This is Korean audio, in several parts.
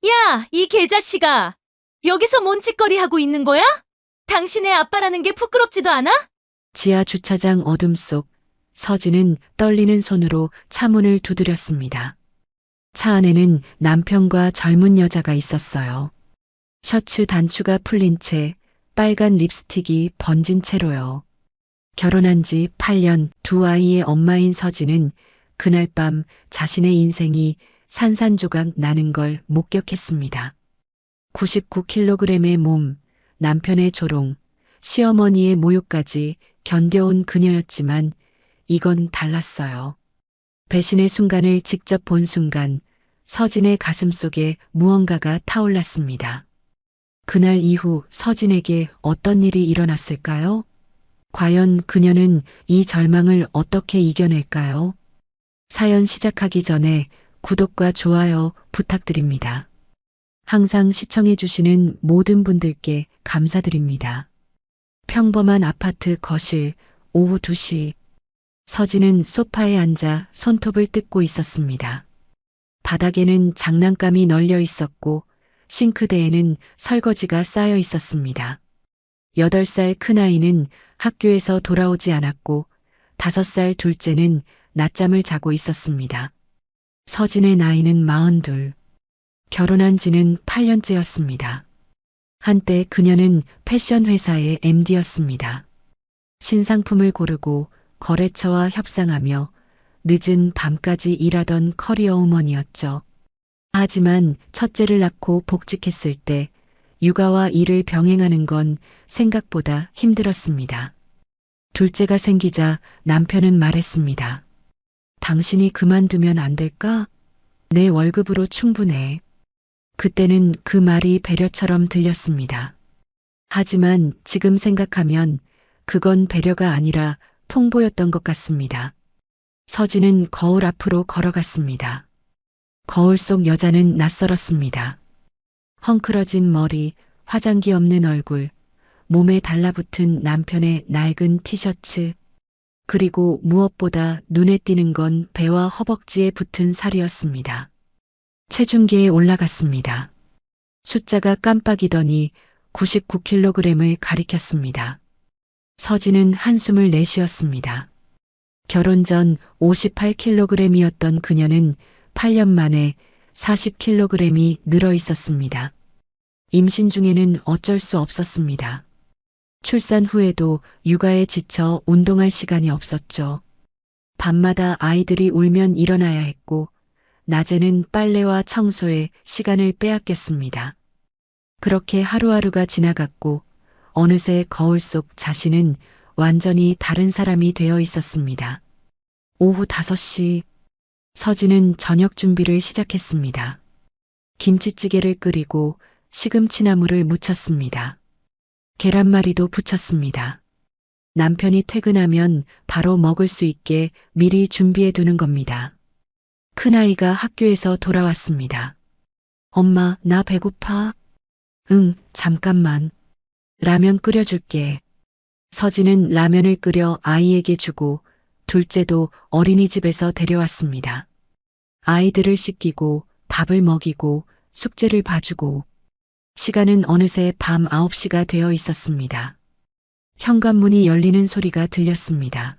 야, 이 개자식아. 여기서 뭔 짓거리 하고 있는 거야? 당신의 아빠라는 게 부끄럽지도 않아? 지하 주차장 어둠 속 서진은 떨리는 손으로 차문을 두드렸습니다. 차 안에는 남편과 젊은 여자가 있었어요. 셔츠 단추가 풀린 채 빨간 립스틱이 번진 채로요. 결혼한 지 8년 두 아이의 엄마인 서진은 그날 밤 자신의 인생이 산산조각 나는 걸 목격했습니다. 99kg의 몸, 남편의 조롱, 시어머니의 모욕까지 견뎌온 그녀였지만 이건 달랐어요. 배신의 순간을 직접 본 순간 서진의 가슴 속에 무언가가 타올랐습니다. 그날 이후 서진에게 어떤 일이 일어났을까요? 과연 그녀는 이 절망을 어떻게 이겨낼까요? 사연 시작하기 전에 구독과 좋아요 부탁드립니다. 항상 시청해주시는 모든 분들께 감사드립니다. 평범한 아파트 거실, 오후 2시. 서진은 소파에 앉아 손톱을 뜯고 있었습니다. 바닥에는 장난감이 널려 있었고 싱크대에는 설거지가 쌓여 있었습니다. 8살 큰아이는 학교에서 돌아오지 않았고 5살 둘째는 낮잠을 자고 있었습니다. 서진의 나이는 42. 결혼한 지는 8년째였습니다. 한때 그녀는 패션 회사의 MD였습니다. 신상품을 고르고 거래처와 협상하며 늦은 밤까지 일하던 커리어 우먼이었죠. 하지만 첫째를 낳고 복직했을 때 육아와 일을 병행하는 건 생각보다 힘들었습니다. 둘째가 생기자 남편은 말했습니다. 당신이 그만두면 안 될까? 내 월급으로 충분해. 그때는 그 말이 배려처럼 들렸습니다. 하지만 지금 생각하면 그건 배려가 아니라 통보였던 것 같습니다. 서진은 거울 앞으로 걸어갔습니다. 거울 속 여자는 낯설었습니다. 헝클어진 머리, 화장기 없는 얼굴, 몸에 달라붙은 남편의 낡은 티셔츠, 그리고 무엇보다 눈에 띄는 건 배와 허벅지에 붙은 살이었습니다. 체중계에 올라갔습니다. 숫자가 깜빡이더니 99kg을 가리켰습니다. 서진은 한숨을 내쉬었습니다. 결혼 전 58kg이었던 그녀는 8년 만에 40kg이 늘어 있었습니다. 임신 중에는 어쩔 수 없었습니다. 출산 후에도 육아에 지쳐 운동할 시간이 없었죠. 밤마다 아이들이 울면 일어나야 했고, 낮에는 빨래와 청소에 시간을 빼앗겼습니다. 그렇게 하루하루가 지나갔고, 어느새 거울 속 자신은 완전히 다른 사람이 되어 있었습니다. 오후 5시, 서진은 저녁 준비를 시작했습니다. 김치찌개를 끓이고 시금치나물을 무쳤습니다. 계란말이도 부쳤습니다. 남편이 퇴근하면 바로 먹을 수 있게 미리 준비해 두는 겁니다. 큰아이가 학교에서 돌아왔습니다. 엄마, 나 배고파? 응, 잠깐만. 라면 끓여줄게. 서진은 라면을 끓여 아이에게 주고 둘째도 어린이집에서 데려왔습니다. 아이들을 씻기고 밥을 먹이고 숙제를 봐주고 시간은 어느새 밤 9시가 되어 있었습니다. 현관문이 열리는 소리가 들렸습니다.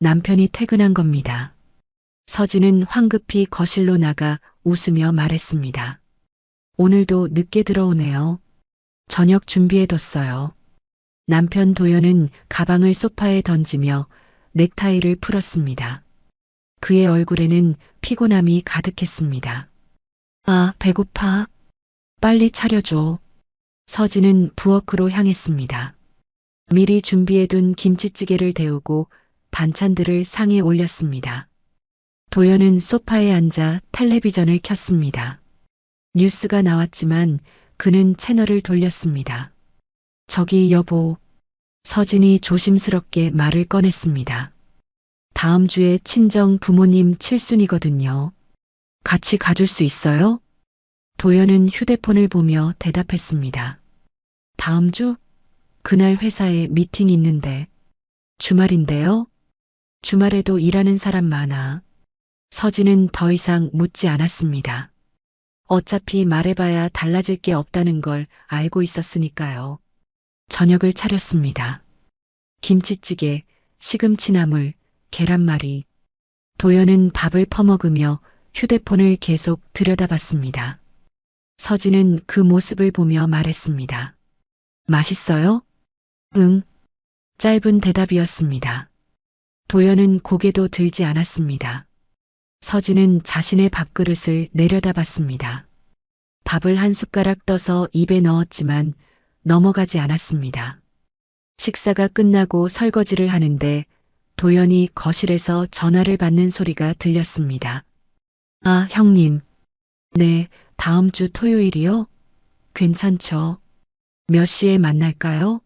남편이 퇴근한 겁니다. 서진은 황급히 거실로 나가 웃으며 말했습니다. 오늘도 늦게 들어오네요. 저녁 준비해뒀어요. 남편 도연은 가방을 소파에 던지며 넥타이를 풀었습니다. 그의 얼굴에는 피곤함이 가득했습니다. 아, 배고파. 빨리 차려줘. 서진은 부엌으로 향했습니다. 미리 준비해둔 김치찌개를 데우고 반찬들을 상에 올렸습니다. 도연은 소파에 앉아 텔레비전을 켰습니다. 뉴스가 나왔지만 그는 채널을 돌렸습니다. 저기 여보. 서진이 조심스럽게 말을 꺼냈습니다. 다음 주에 친정 부모님 칠순이거든요. 같이 가줄 수 있어요? 도연은 휴대폰을 보며 대답했습니다. 다음 주? 그날 회사에 미팅 있는데. 주말인데요? 주말에도 일하는 사람 많아. 서진은 더 이상 묻지 않았습니다. 어차피 말해봐야 달라질 게 없다는 걸 알고 있었으니까요. 저녁을 차렸습니다. 김치찌개, 시금치나물, 계란말이. 도연은 밥을 퍼먹으며 휴대폰을 계속 들여다봤습니다. 서진은 그 모습을 보며 말했습니다. 맛있어요? 응. 짧은 대답이었습니다. 도연은 고개도 들지 않았습니다. 서진은 자신의 밥그릇을 내려다봤습니다. 밥을 한 숟가락 떠서 입에 넣었지만 넘어가지 않았습니다. 식사가 끝나고 설거지를 하는데 도연이 거실에서 전화를 받는 소리가 들렸습니다. 아, 형님. 네, 다음 주 토요일이요? 괜찮죠? 몇 시에 만날까요?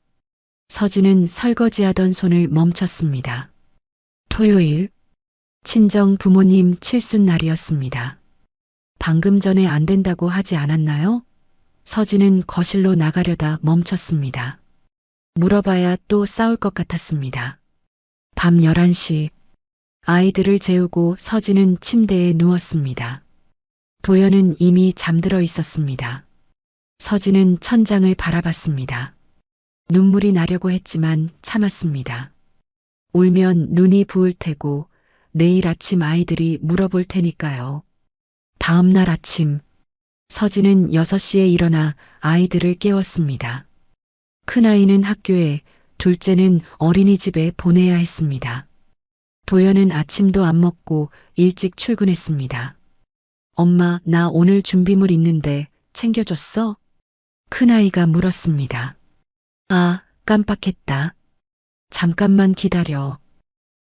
서진은 설거지하던 손을 멈췄습니다. 토요일, 친정 부모님 칠순날이었습니다. 방금 전에 안 된다고 하지 않았나요? 서진은 거실로 나가려다 멈췄습니다. 물어봐야 또 싸울 것 같았습니다. 밤 11시, 아이들을 재우고 서진은 침대에 누웠습니다. 도연은 이미 잠들어 있었습니다. 서진은 천장을 바라봤습니다. 눈물이 나려고 했지만 참았습니다. 울면 눈이 부을 테고 내일 아침 아이들이 물어볼 테니까요. 다음 날 아침, 서진은 6시에 일어나 아이들을 깨웠습니다. 큰아이는 학교에, 둘째는 어린이집에 보내야 했습니다. 도연은 아침도 안 먹고 일찍 출근했습니다. 엄마, 나 오늘 준비물 있는데 챙겨줬어? 큰아이가 물었습니다. 아, 깜빡했다. 잠깐만 기다려.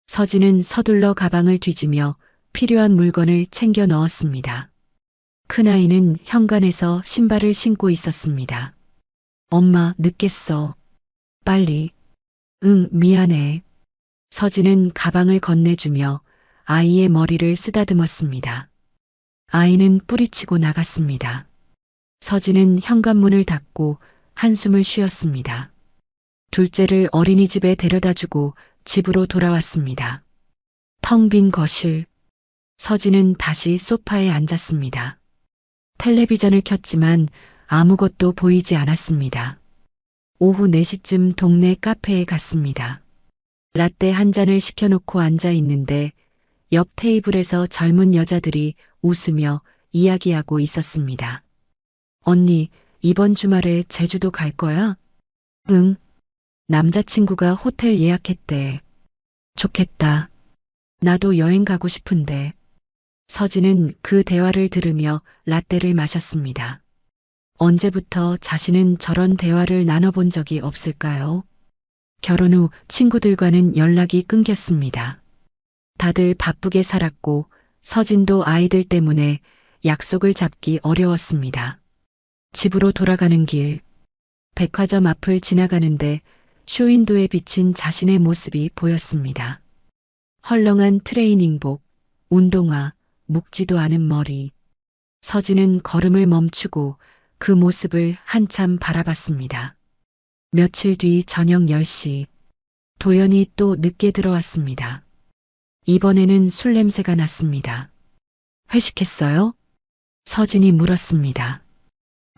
서진은 서둘러 가방을 뒤지며 필요한 물건을 챙겨 넣었습니다. 큰아이는 현관에서 신발을 신고 있었습니다. 엄마, 늦겠어. 빨리. 응, 미안해. 서진은 가방을 건네주며 아이의 머리를 쓰다듬었습니다. 아이는 뿌리치고 나갔습니다. 서진은 현관문을 닫고 한숨을 쉬었습니다. 둘째를 어린이집에 데려다주고 집으로 돌아왔습니다. 텅 빈 거실. 서진은 다시 소파에 앉았습니다. 텔레비전을 켰지만 아무것도 보이지 않았습니다. 오후 4시쯤 동네 카페에 갔습니다. 라떼 한 잔을 시켜놓고 앉아 있는데 옆 테이블에서 젊은 여자들이 웃으며 이야기하고 있었습니다. 언니, 이번 주말에 제주도 갈 거야? 응. 남자친구가 호텔 예약했대. 좋겠다. 나도 여행 가고 싶은데. 서진은 그 대화를 들으며 라떼를 마셨습니다. 언제부터 자신은 저런 대화를 나눠본 적이 없을까요? 결혼 후 친구들과는 연락이 끊겼습니다. 다들 바쁘게 살았고 서진도 아이들 때문에 약속을 잡기 어려웠습니다. 집으로 돌아가는 길, 백화점 앞을 지나가는데 쇼윈도에 비친 자신의 모습이 보였습니다. 헐렁한 트레이닝복, 운동화, 묵지도 않은 머리. 서진은 걸음을 멈추고 그 모습을 한참 바라봤습니다. 며칠 뒤 저녁 10시, 도연이 또 늦게 들어왔습니다. 이번에는 술 냄새가 났습니다. 회식했어요? 서진이 물었습니다.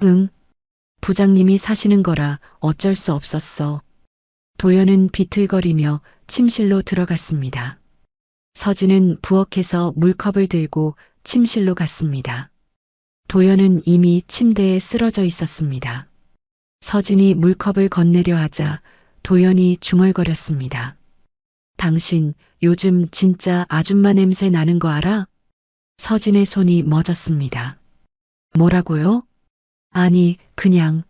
응. 부장님이 사시는 거라 어쩔 수 없었어. 도연은 비틀거리며 침실로 들어갔습니다. 서진은 부엌에서 물컵을 들고 침실로 갔습니다. 도연은 이미 침대에 쓰러져 있었습니다. 서진이 물컵을 건네려 하자 도연이 중얼거렸습니다. 당신 요즘 진짜 아줌마 냄새 나는 거 알아? 서진의 손이 멎었습니다. 뭐라고요? 아니, 그냥.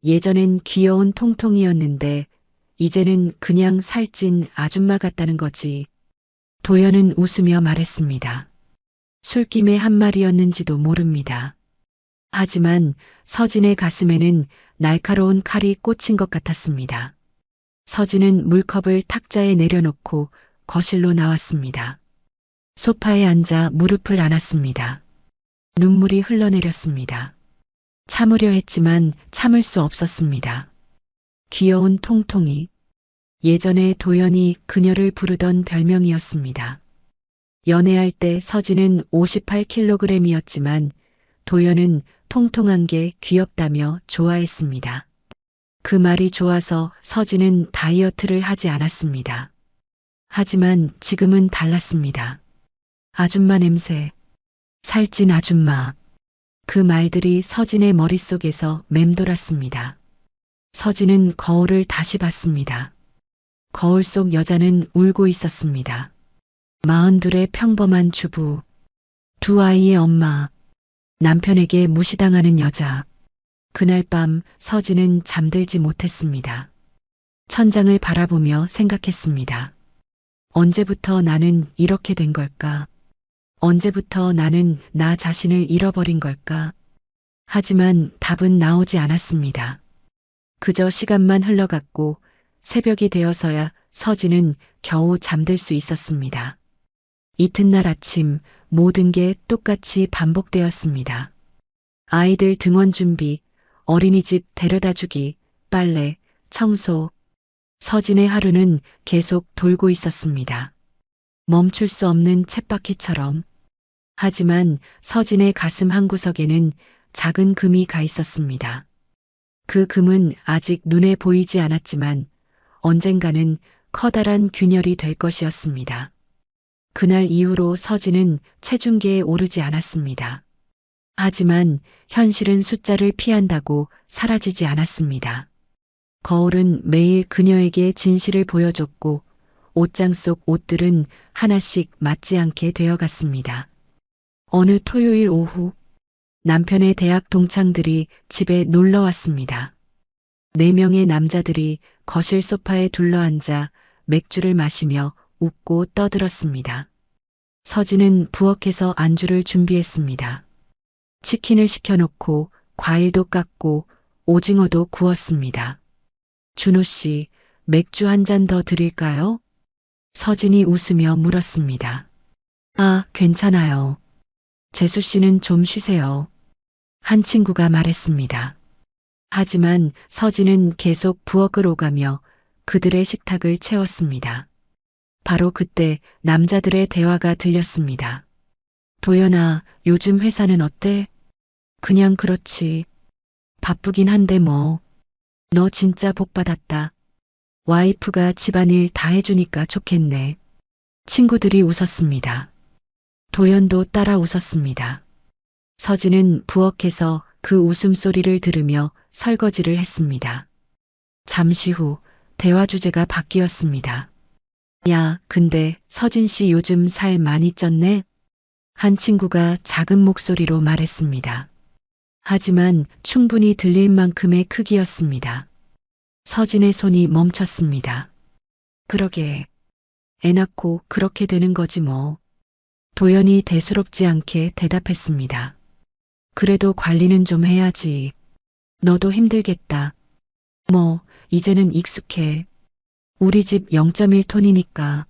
예전엔 귀여운 통통이었는데 이제는 그냥 살찐 아줌마 같다는 거지. 도연은 웃으며 말했습니다. 술김의 한 말이었는지도 모릅니다. 하지만 서진의 가슴에는 날카로운 칼이 꽂힌 것 같았습니다. 서진은 물컵을 탁자에 내려놓고 거실로 나왔습니다. 소파에 앉아 무릎을 안았습니다. 눈물이 흘러내렸습니다. 참으려 했지만 참을 수 없었습니다. 귀여운 통통이. 예전에 도연이 그녀를 부르던 별명이었습니다. 연애할 때 서진은 58kg이었지만 도연은 통통한 게 귀엽다며 좋아했습니다. 그 말이 좋아서 서진은 다이어트를 하지 않았습니다. 하지만 지금은 달랐습니다. 아줌마 냄새, 살찐 아줌마. 그 말들이 서진의 머릿속에서 맴돌았습니다. 서진은 거울을 다시 봤습니다. 거울 속 여자는 울고 있었습니다. 42의 평범한 주부, 두 아이의 엄마, 남편에게 무시당하는 여자. 그날 밤 서진은 잠들지 못했습니다. 천장을 바라보며 생각했습니다. 언제부터 나는 이렇게 된 걸까? 언제부터 나는 나 자신을 잃어버린 걸까? 하지만 답은 나오지 않았습니다. 그저 시간만 흘러갔고 새벽이 되어서야 서진은 겨우 잠들 수 있었습니다. 이튿날 아침 모든 게 똑같이 반복되었습니다. 아이들 등원 준비, 어린이집 데려다 주기, 빨래, 청소. 서진의 하루는 계속 돌고 있었습니다. 멈출 수 없는 쳇바퀴처럼. 하지만 서진의 가슴 한구석에는 작은 금이 가 있었습니다. 그 금은 아직 눈에 보이지 않았지만 언젠가는 커다란 균열이 될 것이었습니다. 그날 이후로 서진은 체중계에 오르지 않았습니다. 하지만 현실은 숫자를 피한다고 사라지지 않았습니다. 거울은 매일 그녀에게 진실을 보여줬고 옷장 속 옷들은 하나씩 맞지 않게 되어갔습니다. 어느 토요일 오후 남편의 대학 동창들이 집에 놀러 왔습니다. 4명의 남자들이 거실 소파에 둘러앉아 맥주를 마시며 웃고 떠들었습니다. 서진은 부엌에서 안주를 준비했습니다. 치킨을 시켜놓고 과일도 깎고 오징어도 구웠습니다. 준호 씨, 맥주 한 잔 더 드릴까요? 서진이 웃으며 물었습니다. 아, 괜찮아요. 재수 씨는 좀 쉬세요. 한 친구가 말했습니다. 하지만 서진은 계속 부엌을 오가며 그들의 식탁을 채웠습니다. 바로 그때 남자들의 대화가 들렸습니다. 도연아, 요즘 회사는 어때? 그냥 그렇지. 바쁘긴 한데 뭐. 너 진짜 복 받았다. 와이프가 집안일 다 해주니까 좋겠네. 친구들이 웃었습니다. 도연도 따라 웃었습니다. 서진은 부엌에서 그 웃음소리를 들으며 설거지를 했습니다. 잠시 후 대화 주제가 바뀌었습니다. 야, 근데 서진 씨 요즘 살 많이 쪘네? 한 친구가 작은 목소리로 말했습니다. 하지만 충분히 들릴 만큼의 크기였습니다. 서진의 손이 멈췄습니다. 그러게. 애 낳고 그렇게 되는 거지 뭐. 도연이 대수롭지 않게 대답했습니다. 그래도 관리는 좀 해야지. 너도 힘들겠다. 뭐, 이제는 익숙해. 우리 집 0.1톤이니까.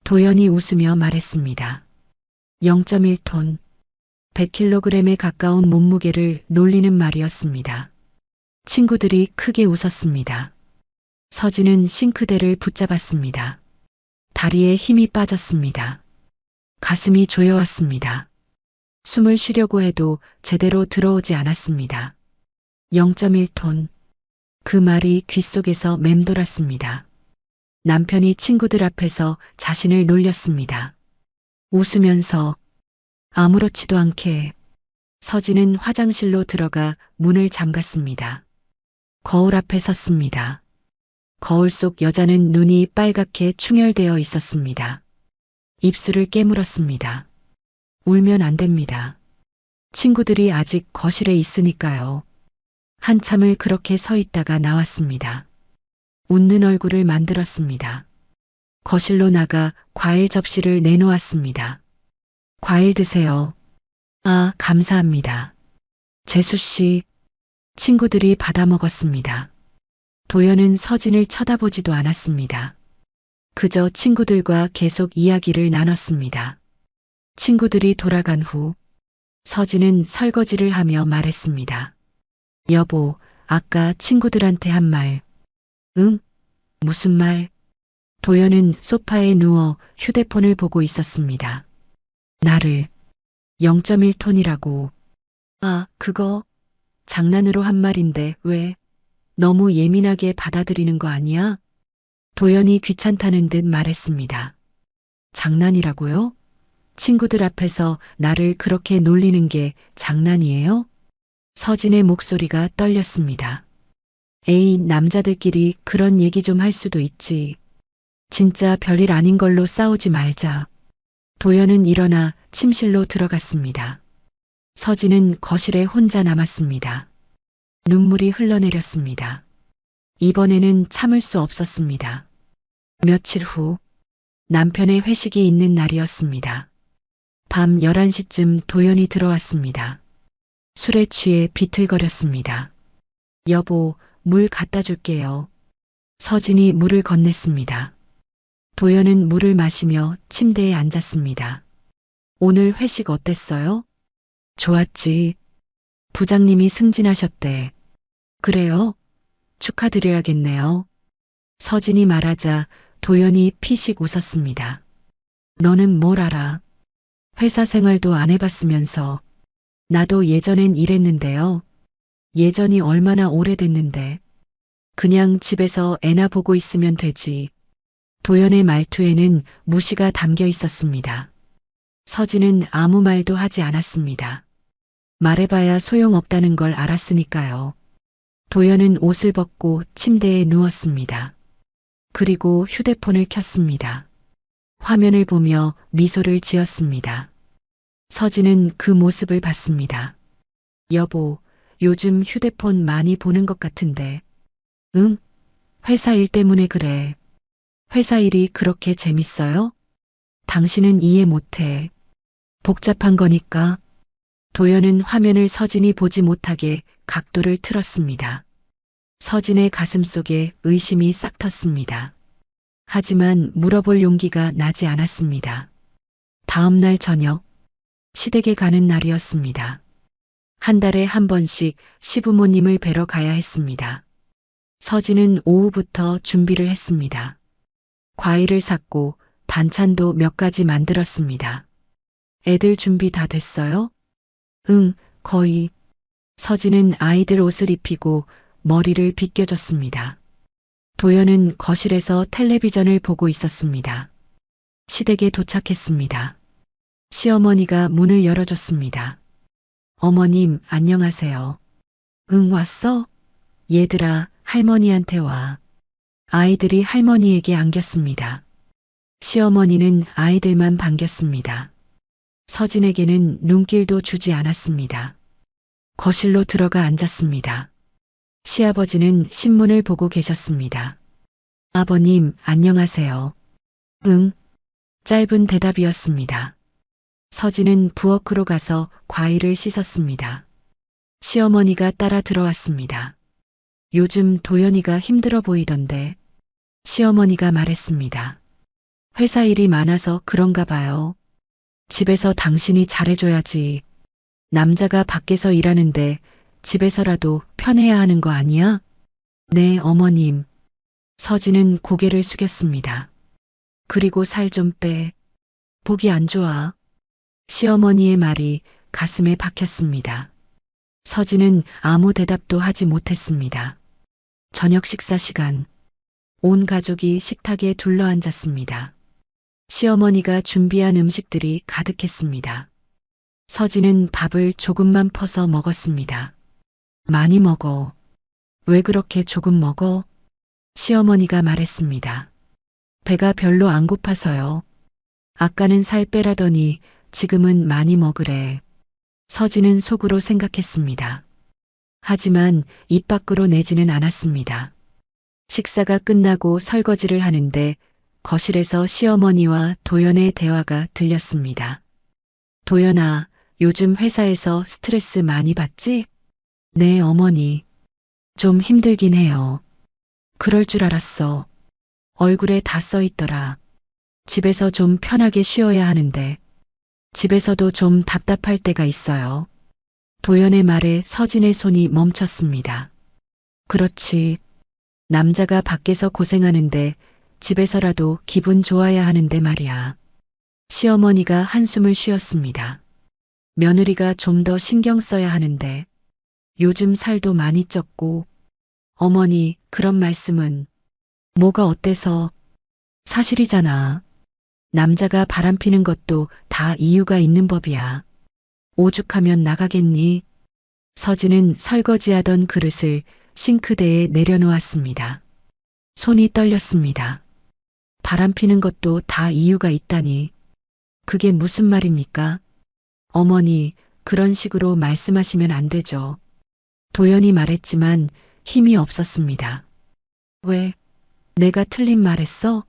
도연이 웃으며 말했습니다. 0.1톤. 100kg에 가까운 몸무게를 놀리는 말이었습니다. 친구들이 크게 웃었습니다. 서진은 싱크대를 붙잡았습니다. 다리에 힘이 빠졌습니다. 가슴이 조여왔습니다. 숨을 쉬려고 해도 제대로 들어오지 않았습니다. 0.1톤. 그 말이 귓속에서 맴돌았습니다. 남편이 친구들 앞에서 자신을 놀렸습니다. 웃으면서 아무렇지도 않게 서진은 화장실로 들어가 문을 잠갔습니다. 거울 앞에 섰습니다. 거울 속 여자는 눈이 빨갛게 충혈되어 있었습니다. 입술을 깨물었습니다. 울면 안 됩니다. 친구들이 아직 거실에 있으니까요. 한참을 그렇게 서 있다가 나왔습니다. 웃는 얼굴을 만들었습니다. 거실로 나가 과일 접시를 내놓았습니다. 과일 드세요. 아, 감사합니다. 재수 씨. 친구들이 받아 먹었습니다. 도연은 서진을 쳐다보지도 않았습니다. 그저 친구들과 계속 이야기를 나눴습니다. 친구들이 돌아간 후 서진은 설거지를 하며 말했습니다. 여보, 아까 친구들한테 한 말. 응? 무슨 말? 도연은 소파에 누워 휴대폰을 보고 있었습니다. 나를 0.1톤이라고. 아, 그거 장난으로 한 말인데 왜 너무 예민하게 받아들이는 거 아니야? 도연이 귀찮다는 듯 말했습니다. 장난이라고요? 친구들 앞에서 나를 그렇게 놀리는 게 장난이에요? 서진의 목소리가 떨렸습니다. 에이, 남자들끼리 그런 얘기 좀 할 수도 있지. 진짜 별일 아닌 걸로 싸우지 말자. 도연은 일어나 침실로 들어갔습니다. 서진은 거실에 혼자 남았습니다. 눈물이 흘러내렸습니다. 이번에는 참을 수 없었습니다. 며칠 후 남편의 회식이 있는 날이었습니다. 밤 11시쯤 도연이 들어왔습니다. 술에 취해 비틀거렸습니다. 여보, 물 갖다 줄게요. 서진이 물을 건넸습니다. 도연은 물을 마시며 침대에 앉았습니다. 오늘 회식 어땠어요? 좋았지. 부장님이 승진하셨대. 그래요? 축하드려야겠네요. 서진이 말하자 도연이 피식 웃었습니다. 너는 뭘 알아? 회사 생활도 안 해봤으면서. 나도 예전엔 이랬는데요. 예전이 얼마나 오래됐는데. 그냥 집에서 애나 보고 있으면 되지. 도연의 말투에는 무시가 담겨 있었습니다. 서진은 아무 말도 하지 않았습니다. 말해봐야 소용없다는 걸 알았으니까요. 도연은 옷을 벗고 침대에 누웠습니다. 그리고 휴대폰을 켰습니다. 화면을 보며 미소를 지었습니다. 서진은 그 모습을 봤습니다. 여보, 요즘 휴대폰 많이 보는 것 같은데. 응? 회사 일 때문에 그래. 회사 일이 그렇게 재밌어요? 당신은 이해 못해. 복잡한 거니까. 도연은 화면을 서진이 보지 못하게 각도를 틀었습니다. 서진의 가슴 속에 의심이 싹 텄습니다. 하지만 물어볼 용기가 나지 않았습니다. 다음 날 저녁, 시댁에 가는 날이었습니다. 한 달에 한 번씩 시부모님을 뵈러 가야 했습니다. 서진은 오후부터 준비를 했습니다. 과일을 샀고 반찬도 몇 가지 만들었습니다. 애들 준비 다 됐어요? 응, 거의. 서진은 아이들 옷을 입히고 머리를 빗겨줬습니다. 도연은 거실에서 텔레비전을 보고 있었습니다. 시댁에 도착했습니다. 시어머니가 문을 열어줬습니다. 어머님, 안녕하세요. 응, 왔어? 얘들아, 할머니한테 와. 아이들이 할머니에게 안겼습니다. 시어머니는 아이들만 반겼습니다. 서진에게는 눈길도 주지 않았습니다. 거실로 들어가 앉았습니다. 시아버지는 신문을 보고 계셨습니다. 아버님, 안녕하세요. 응. 짧은 대답이었습니다. 서진은 부엌으로 가서 과일을 씻었습니다. 시어머니가 따라 들어왔습니다. 요즘 도연이가 힘들어 보이던데. 시어머니가 말했습니다. 회사 일이 많아서 그런가 봐요. 집에서 당신이 잘해줘야지. 남자가 밖에서 일하는데 집에서라도 편해야 하는 거 아니야? 네, 어머님. 서진은 고개를 숙였습니다. 그리고 살 좀 빼. 보기 안 좋아. 시어머니의 말이 가슴에 박혔습니다. 서진은 아무 대답도 하지 못했습니다. 저녁 식사 시간. 온 가족이 식탁에 둘러앉았습니다. 시어머니가 준비한 음식들이 가득했습니다. 서진은 밥을 조금만 퍼서 먹었습니다. 많이 먹어. 왜 그렇게 조금 먹어? 시어머니가 말했습니다. 배가 별로 안 고파서요. 아까는 살 빼라더니 지금은 많이 먹으래. 서진은 속으로 생각했습니다. 하지만 입 밖으로 내지는 않았습니다. 식사가 끝나고 설거지를 하는데 거실에서 시어머니와 도연의 대화가 들렸습니다. 도연아, 요즘 회사에서 스트레스 많이 받지? 네, 어머니. 좀 힘들긴 해요. 그럴 줄 알았어. 얼굴에 다 써 있더라. 집에서 좀 편하게 쉬어야 하는데. 집에서도 좀 답답할 때가 있어요. 도연의 말에 서진의 손이 멈췄습니다. 그렇지. 남자가 밖에서 고생하는데 집에서라도 기분 좋아야 하는데 말이야. 시어머니가 한숨을 쉬었습니다. 며느리가 좀 더 신경 써야 하는데 요즘 살도 많이 쪘고 어머니 그런 말씀은 뭐가 어때서 사실이잖아. 남자가 바람피는 것도 다 이유가 있는 법이야. 오죽하면 나가겠니? 서진은 설거지하던 그릇을 싱크대에 내려놓았습니다. 손이 떨렸습니다. 바람피는 것도 다 이유가 있다니. 그게 무슨 말입니까? 어머니, 그런 식으로 말씀하시면 안 되죠. 도연이 말했지만 힘이 없었습니다. 왜? 내가 틀린 말했어?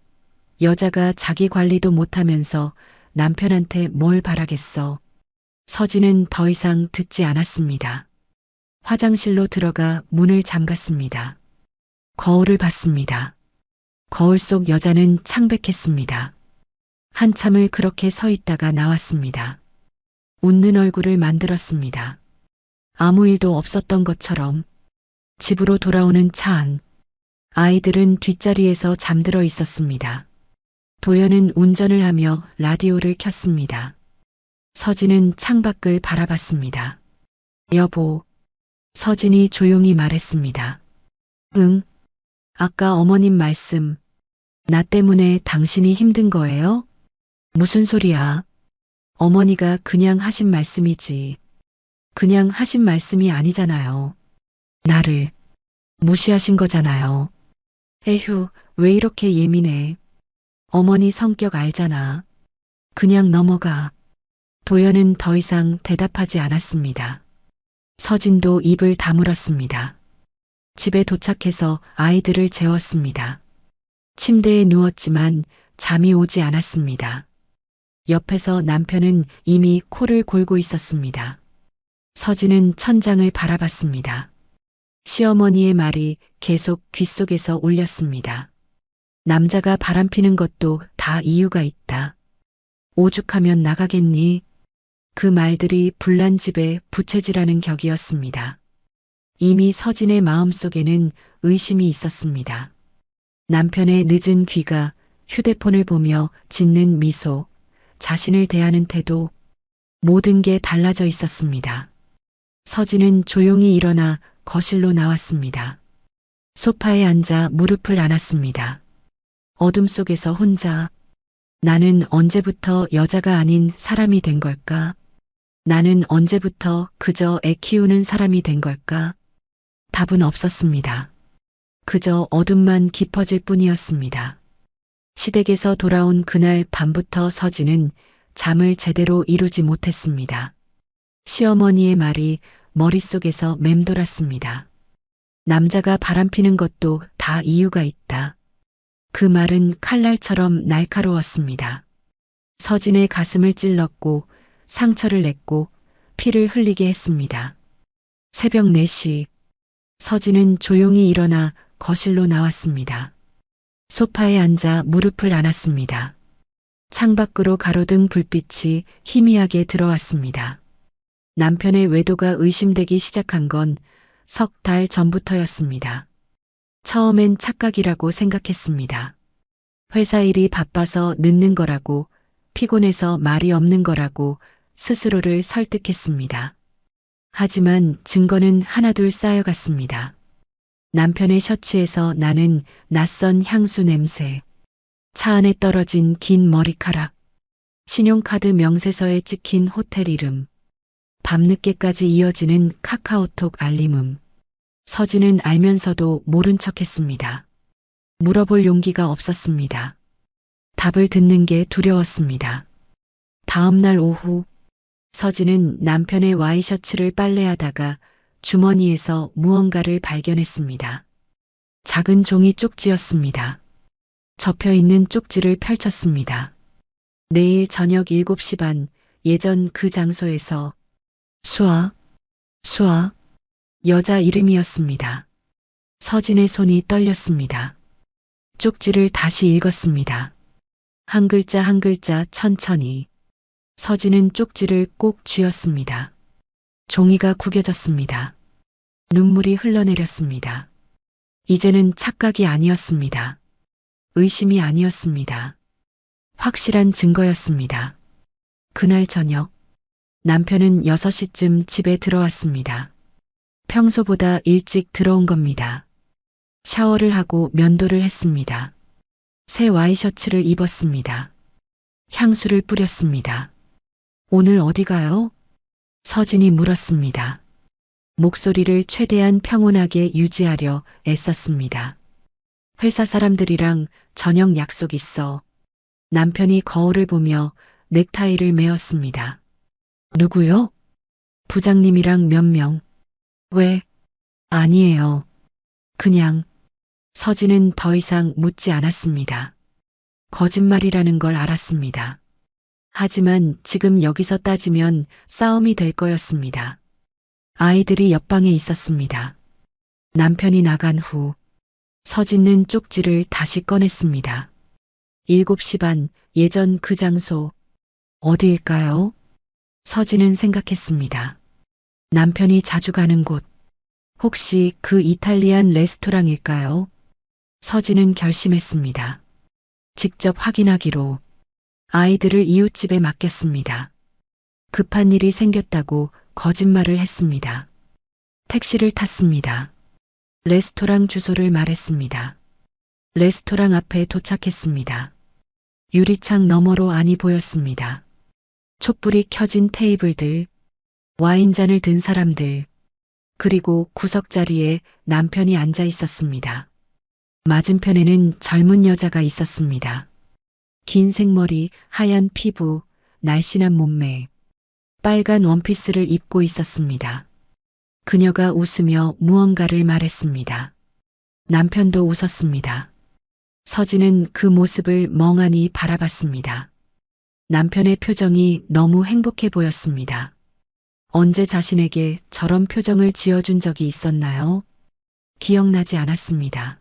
여자가 자기 관리도 못하면서 남편한테 뭘 바라겠어. 서진은 더 이상 듣지 않았습니다. 화장실로 들어가 문을 잠갔습니다. 거울을 봤습니다. 거울 속 여자는 창백했습니다. 한참을 그렇게 서 있다가 나왔습니다. 웃는 얼굴을 만들었습니다. 아무 일도 없었던 것처럼. 집으로 돌아오는 차 안. 아이들은 뒷자리에서 잠들어 있었습니다. 도연은 운전을 하며 라디오를 켰습니다. 서진은 창밖을 바라봤습니다. 여보. 서진이 조용히 말했습니다. 응. 아까 어머님 말씀. 나 때문에 당신이 힘든 거예요? 무슨 소리야? 어머니가 그냥 하신 말씀이지. 그냥 하신 말씀이 아니잖아요. 나를 무시하신 거잖아요. 에휴, 왜 이렇게 예민해? 어머니 성격 알잖아. 그냥 넘어가. 도연은 더 이상 대답하지 않았습니다. 서진도 입을 다물었습니다. 집에 도착해서 아이들을 재웠습니다. 침대에 누웠지만 잠이 오지 않았습니다. 옆에서 남편은 이미 코를 골고 있었습니다. 서진은 천장을 바라봤습니다. 시어머니의 말이 계속 귓속에서 울렸습니다. 남자가 바람피는 것도 다 이유가 있다. 오죽하면 나가겠니? 그 말들이 불난 집에 부채질하는 격이었습니다. 이미 서진의 마음속에는 의심이 있었습니다. 남편의 늦은 귀가, 휴대폰을 보며 짓는 미소, 자신을 대하는 태도, 모든 게 달라져 있었습니다. 서진은 조용히 일어나 거실로 나왔습니다. 소파에 앉아 무릎을 안았습니다. 어둠 속에서 혼자 나는 언제부터 여자가 아닌 사람이 된 걸까? 나는 언제부터 그저 애 키우는 사람이 된 걸까? 답은 없었습니다. 그저 어둠만 깊어질 뿐이었습니다. 시댁에서 돌아온 그날 밤부터 서진은 잠을 제대로 이루지 못했습니다. 시어머니의 말이 머릿속에서 맴돌았습니다. 남자가 바람피는 것도 다 이유가 있다. 그 말은 칼날처럼 날카로웠습니다. 서진의 가슴을 찔렀고 상처를 냈고 피를 흘리게 했습니다. 새벽 4시 서진은 조용히 일어나 거실로 나왔습니다. 소파에 앉아 무릎을 안았습니다. 창밖으로 가로등 불빛이 희미하게 들어왔습니다. 남편의 외도가 의심되기 시작한 건 석 달 전부터였습니다. 처음엔 착각이라고 생각했습니다. 회사 일이 바빠서 늦는 거라고, 피곤해서 말이 없는 거라고 스스로를 설득했습니다. 하지만 증거는 하나둘 쌓여갔습니다. 남편의 셔츠에서 나는 낯선 향수 냄새, 차 안에 떨어진 긴 머리카락, 신용카드 명세서에 찍힌 호텔 이름, 밤늦게까지 이어지는 카카오톡 알림음. 서진은 알면서도 모른 척했습니다. 물어볼 용기가 없었습니다. 답을 듣는 게 두려웠습니다. 다음 날 오후 서진은 남편의 와이셔츠를 빨래하다가 주머니에서 무언가를 발견했습니다. 작은 종이 쪽지였습니다. 접혀있는 쪽지를 펼쳤습니다. 내일 저녁 7시 반 예전 그 장소에서 수아, 여자 이름이었습니다. 서진의 손이 떨렸습니다. 쪽지를 다시 읽었습니다. 한 글자 한 글자 천천히. 서진은 쪽지를 꼭 쥐었습니다. 종이가 구겨졌습니다. 눈물이 흘러내렸습니다. 이제는 착각이 아니었습니다. 의심이 아니었습니다. 확실한 증거였습니다. 그날 저녁 남편은 6시쯤 집에 들어왔습니다. 평소보다 일찍 들어온 겁니다. 샤워를 하고 면도를 했습니다. 새 와이셔츠를 입었습니다. 향수를 뿌렸습니다. 오늘 어디 가요? 서진이 물었습니다. 목소리를 최대한 평온하게 유지하려 애썼습니다. 회사 사람들이랑 저녁 약속 있어. 남편이 거울을 보며 넥타이를 메었습니다. 누구요? 부장님이랑 몇 명. 왜? 아니에요. 그냥. 서진은 더 이상 묻지 않았습니다. 거짓말이라는 걸 알았습니다. 하지만 지금 여기서 따지면 싸움이 될 거였습니다. 아이들이 옆방에 있었습니다. 남편이 나간 후 서진은 쪽지를 다시 꺼냈습니다. 7시 반 예전 그 장소 어디일까요? 서진은 생각했습니다. 남편이 자주 가는 곳 혹시 그 이탈리안 레스토랑일까요? 서진은 결심했습니다. 직접 확인하기로 아이들을 이웃집에 맡겼습니다. 급한 일이 생겼다고 거짓말을 했습니다. 택시를 탔습니다. 레스토랑 주소를 말했습니다. 레스토랑 앞에 도착했습니다. 유리창 너머로 안이 보였습니다. 촛불이 켜진 테이블들, 와인잔을 든 사람들, 그리고 구석자리에 남편이 앉아 있었습니다. 맞은편에는 젊은 여자가 있었습니다. 긴 생머리, 하얀 피부, 날씬한 몸매, 빨간 원피스를 입고 있었습니다. 그녀가 웃으며 무언가를 말했습니다. 남편도 웃었습니다. 서진은 그 모습을 멍하니 바라봤습니다. 남편의 표정이 너무 행복해 보였습니다. 언제 자신에게 저런 표정을 지어준 적이 있었나요? 기억나지 않았습니다.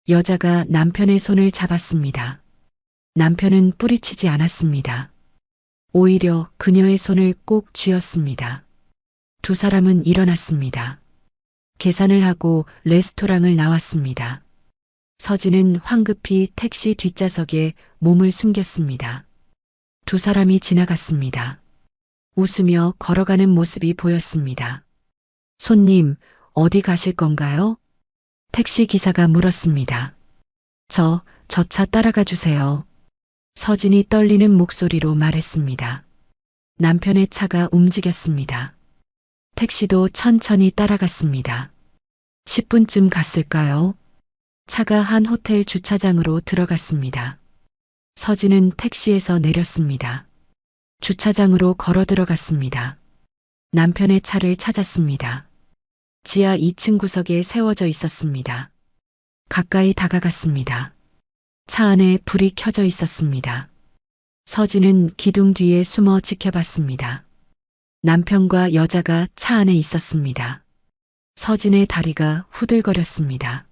여자가 남편의 손을 잡았습니다. 남편은 뿌리치지 않았습니다. 오히려 그녀의 손을 꼭 쥐었습니다. 두 사람은 일어났습니다. 계산을 하고 레스토랑을 나왔습니다. 서진은 황급히 택시 뒷좌석에 몸을 숨겼습니다. 두 사람이 지나갔습니다. 웃으며 걸어가는 모습이 보였습니다. 손님, 어디 가실 건가요? 택시 기사가 물었습니다. 저 차 따라가 주세요. 서진이 떨리는 목소리로 말했습니다. 남편의 차가 움직였습니다. 택시도 천천히 따라갔습니다. 10분쯤 갔을까요? 차가 한 호텔 주차장으로 들어갔습니다. 서진은 택시에서 내렸습니다. 주차장으로 걸어 들어갔습니다. 남편의 차를 찾았습니다. 지하 2층 구석에 세워져 있었습니다. 가까이 다가갔습니다. 차 안에 불이 켜져 있었습니다. 서진은 기둥 뒤에 숨어 지켜봤습니다. 남편과 여자가 차 안에 있었습니다. 서진의 다리가 후들거렸습니다.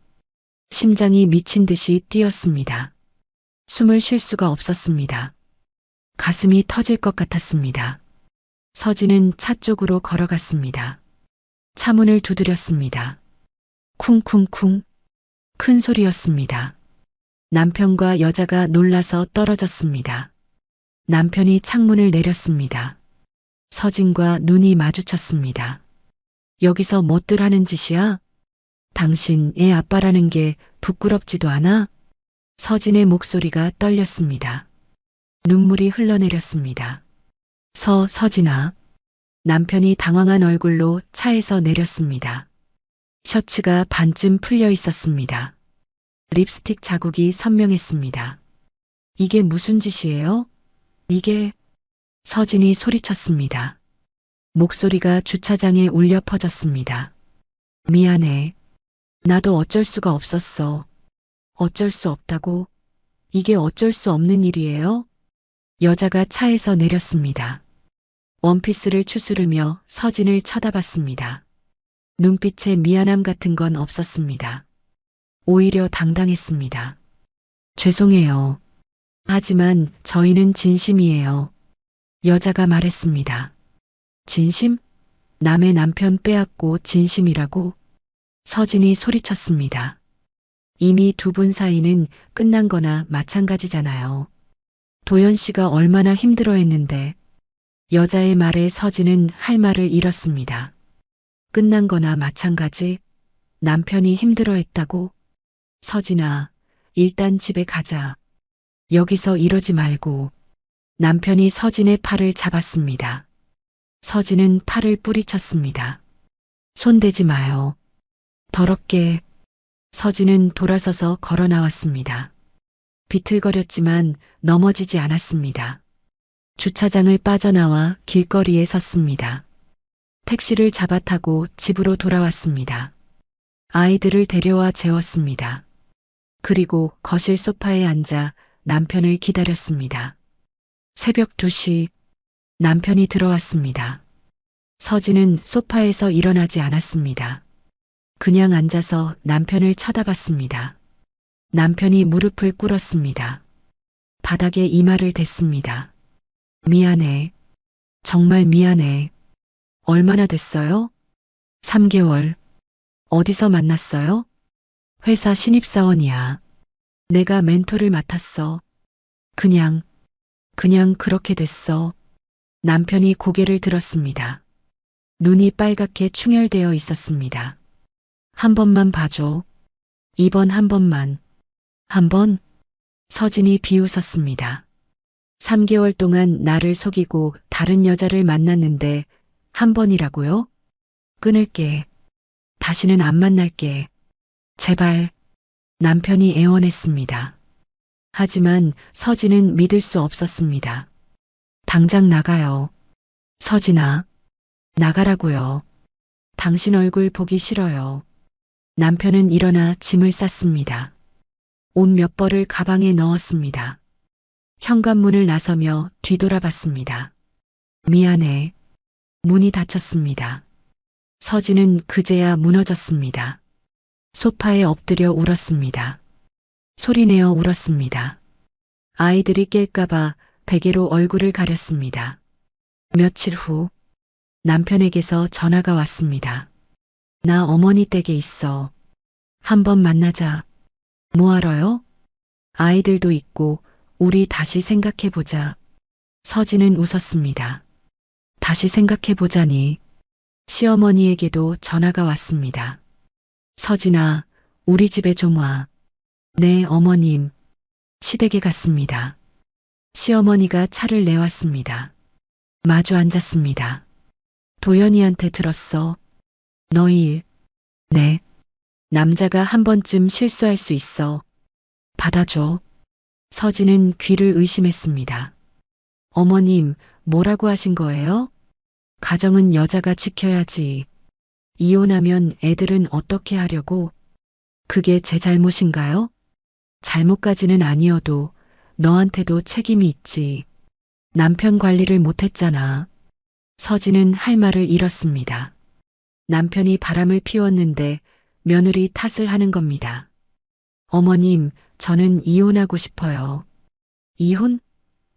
심장이 미친 듯이 뛰었습니다. 숨을 쉴 수가 없었습니다. 가슴이 터질 것 같았습니다. 서진은 차 쪽으로 걸어갔습니다. 차 문을 두드렸습니다. 쿵쿵쿵. 큰 소리였습니다. 남편과 여자가 놀라서 떨어졌습니다. 남편이 창문을 내렸습니다. 서진과 눈이 마주쳤습니다. 여기서 뭐들 하는 짓이야? 당신 애 아빠라는 게 부끄럽지도 않아? 서진의 목소리가 떨렸습니다. 눈물이 흘러내렸습니다. 서진아. 남편이 당황한 얼굴로 차에서 내렸습니다. 셔츠가 반쯤 풀려 있었습니다. 립스틱 자국이 선명했습니다. 이게 무슨 짓이에요? 이게... 서진이 소리쳤습니다. 목소리가 주차장에 울려 퍼졌습니다. 미안해. 나도 어쩔 수가 없었어. 어쩔 수 없다고? 이게 어쩔 수 없는 일이에요? 여자가 차에서 내렸습니다. 원피스를 추스르며 서진을 쳐다봤습니다. 눈빛에 미안함 같은 건 없었습니다. 오히려 당당했습니다. 죄송해요. 하지만 저희는 진심이에요. 여자가 말했습니다. 진심? 남의 남편 빼앗고 진심이라고? 서진이 소리쳤습니다. 이미 두 분 사이는 끝난 거나 마찬가지잖아요. 도연 씨가 얼마나 힘들어했는데. 여자의 말에 서진은 할 말을 잃었습니다. 끝난 거나 마찬가지. 남편이 힘들어했다고? 서진아, 일단 집에 가자. 여기서 이러지 말고. 남편이 서진의 팔을 잡았습니다. 서진은 팔을 뿌리쳤습니다. 손대지 마요. 더럽게. 서진은 돌아서서 걸어 나왔습니다. 비틀거렸지만 넘어지지 않았습니다. 주차장을 빠져나와 길거리에 섰습니다. 택시를 잡아타고 집으로 돌아왔습니다. 아이들을 데려와 재웠습니다. 그리고 거실 소파에 앉아 남편을 기다렸습니다. 새벽 2시 남편이 들어왔습니다. 서진은 소파에서 일어나지 않았습니다. 그냥 앉아서 남편을 쳐다봤습니다. 남편이 무릎을 꿇었습니다. 바닥에 이마를 댔습니다. 미안해. 정말 미안해. 얼마나 됐어요? 3개월. 어디서 만났어요? 회사 신입사원이야. 내가 멘토를 맡았어. 그냥 그렇게 됐어. 남편이 고개를 들었습니다. 눈이 빨갛게 충혈되어 있었습니다. 한 번만 봐줘. 이번 한 번만. 한 번? 서진이 비웃었습니다. 3개월 동안 나를 속이고 다른 여자를 만났는데 한 번이라고요? 끊을게. 다시는 안 만날게. 제발. 남편이 애원했습니다. 하지만 서진은 믿을 수 없었습니다. 당장 나가요. 서진아. 나가라고요. 당신 얼굴 보기 싫어요. 남편은 일어나 짐을 쌌습니다. 옷 몇 벌을 가방에 넣었습니다. 현관문을 나서며 뒤돌아봤습니다. 미안해. 문이 닫혔습니다. 서진은 그제야 무너졌습니다. 소파에 엎드려 울었습니다. 소리내어 울었습니다. 아이들이 깰까봐 베개로 얼굴을 가렸습니다. 며칠 후 남편에게서 전화가 왔습니다. 나 어머니 댁에 있어. 한번 만나자. 뭐하러요? 아이들도 있고 우리 다시 생각해보자. 서진은 웃었습니다. 다시 생각해보자니. 시어머니에게도 전화가 왔습니다. 서진아, 우리 집에 좀 와. 네, 어머님. 시댁에 갔습니다. 시어머니가 차를 내왔습니다. 마주 앉았습니다. 도연이한테 들었어. 너희 일. 네. 남자가 한 번쯤 실수할 수 있어. 받아줘. 서진은 귀를 의심했습니다. 어머님, 뭐라고 하신 거예요? 가정은 여자가 지켜야지. 이혼하면 애들은 어떻게 하려고? 그게 제 잘못인가요? 잘못까지는 아니어도 너한테도 책임이 있지. 남편 관리를 못했잖아. 서진은 할 말을 잃었습니다. 남편이 바람을 피웠는데 며느리 탓을 하는 겁니다. 어머님, 저는 이혼하고 싶어요. 이혼?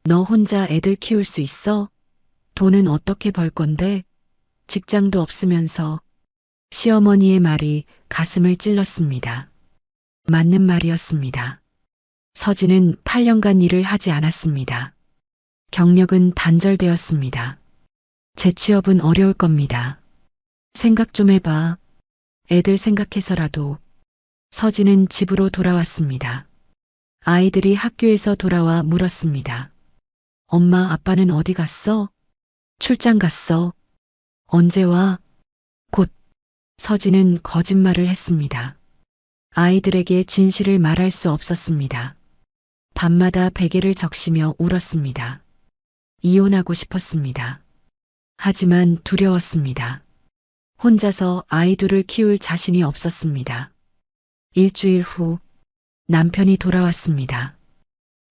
너 혼자 애들 키울 수 있어? 돈은 어떻게 벌 건데? 직장도 없으면서. 시어머니의 말이 가슴을 찔렀습니다. 맞는 말이었습니다. 서진은 8년간 일을 하지 않았습니다. 경력은 단절되었습니다. 재취업은 어려울 겁니다. 생각 좀 해봐. 애들 생각해서라도. 서진은 집으로 돌아왔습니다. 아이들이 학교에서 돌아와 물었습니다. 엄마, 아빠는 어디 갔어? 출장 갔어. 언제 와? 곧. 서진은 거짓말을 했습니다. 아이들에게 진실을 말할 수 없었습니다. 밤마다 베개를 적시며 울었습니다. 이혼하고 싶었습니다. 하지만 두려웠습니다. 혼자서 아이들을 키울 자신이 없었습니다. 일주일 후 남편이 돌아왔습니다.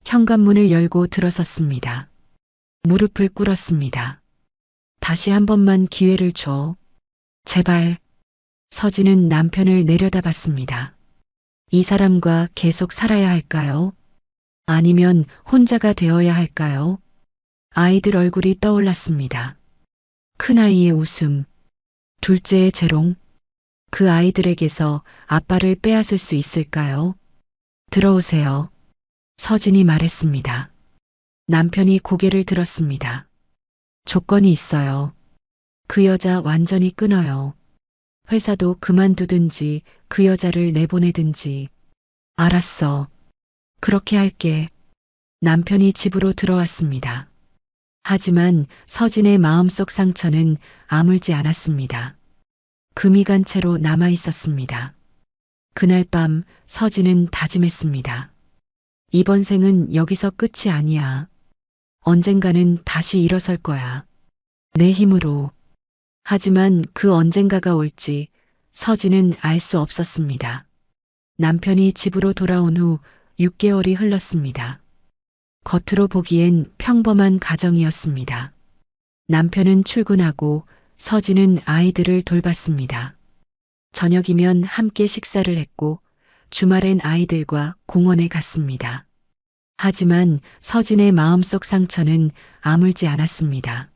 현관문을 열고 들어섰습니다. 무릎을 꿇었습니다. 다시 한 번만 기회를 줘. 제발. 서진은 남편을 내려다봤습니다. 이 사람과 계속 살아야 할까요? 아니면 혼자가 되어야 할까요? 아이들 얼굴이 떠올랐습니다. 큰아이의 웃음, 둘째의 재롱. 그 아이들에게서 아빠를 빼앗을 수 있을까요? 들어오세요. 서진이 말했습니다. 남편이 고개를 들었습니다. 조건이 있어요. 그 여자 완전히 끊어요. 회사도 그만두든지 그 여자를 내보내든지. 알았어. 그렇게 할게. 남편이 집으로 들어왔습니다. 하지만 서진의 마음속 상처는 아물지 않았습니다. 금이 간 채로 남아 있었습니다. 그날 밤 서진은 다짐했습니다. 이번 생은 여기서 끝이 아니야. 언젠가는 다시 일어설 거야. 내 힘으로. 하지만 그 언젠가가 올지 서진은 알 수 없었습니다. 남편이 집으로 돌아온 후 6개월이 흘렀습니다. 겉으로 보기엔 평범한 가정이었습니다. 남편은 출근하고 서진은 아이들을 돌봤습니다. 저녁이면 함께 식사를 했고 주말엔 아이들과 공원에 갔습니다. 하지만 서진의 마음속 상처는 아물지 않았습니다.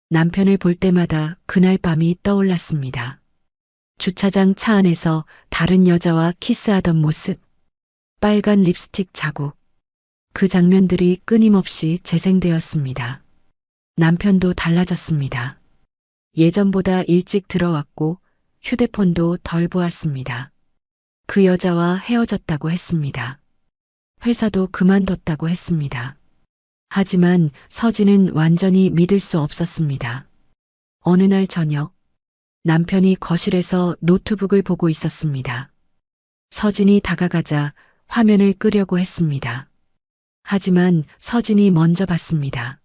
남편을 볼 때마다 그날 밤이 떠올랐습니다. 주차장 차 안에서 다른 여자와 키스하던 모습, 빨간 립스틱 자국, 그 장면들이 끊임없이 재생되었습니다. 남편도 달라졌습니다. 예전보다 일찍 들어왔고 휴대폰도 덜 보았습니다. 그 여자와 헤어졌다고 했습니다. 회사도 그만뒀다고 했습니다. 하지만 서진은 완전히 믿을 수 없었습니다. 어느 날 저녁, 남편이 거실에서 노트북을 보고 있었습니다. 서진이 다가가자 화면을 끄려고 했습니다. 하지만 서진이 먼저 봤습니다.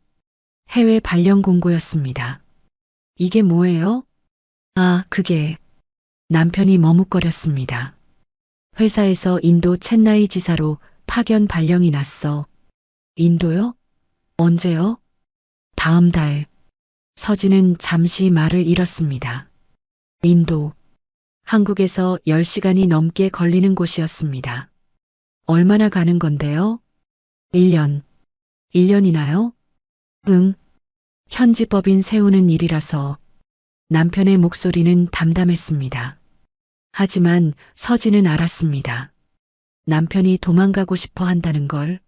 해외 발령 공고였습니다. 이게 뭐예요? 아, 그게. 남편이 머뭇거렸습니다. 회사에서 인도 첸나이 지사로 파견 발령이 났어. 인도요? 언제요? 다음 달. 서진은 잠시 말을 잃었습니다. 인도. 한국에서 10시간이 넘게 걸리는 곳이었습니다. 얼마나 가는 건데요? 1년. 1년이나요? 응. 현지 법인 세우는 일이라서. 남편의 목소리는 담담했습니다. 하지만 서진은 알았습니다. 남편이 도망가고 싶어 한다는 걸.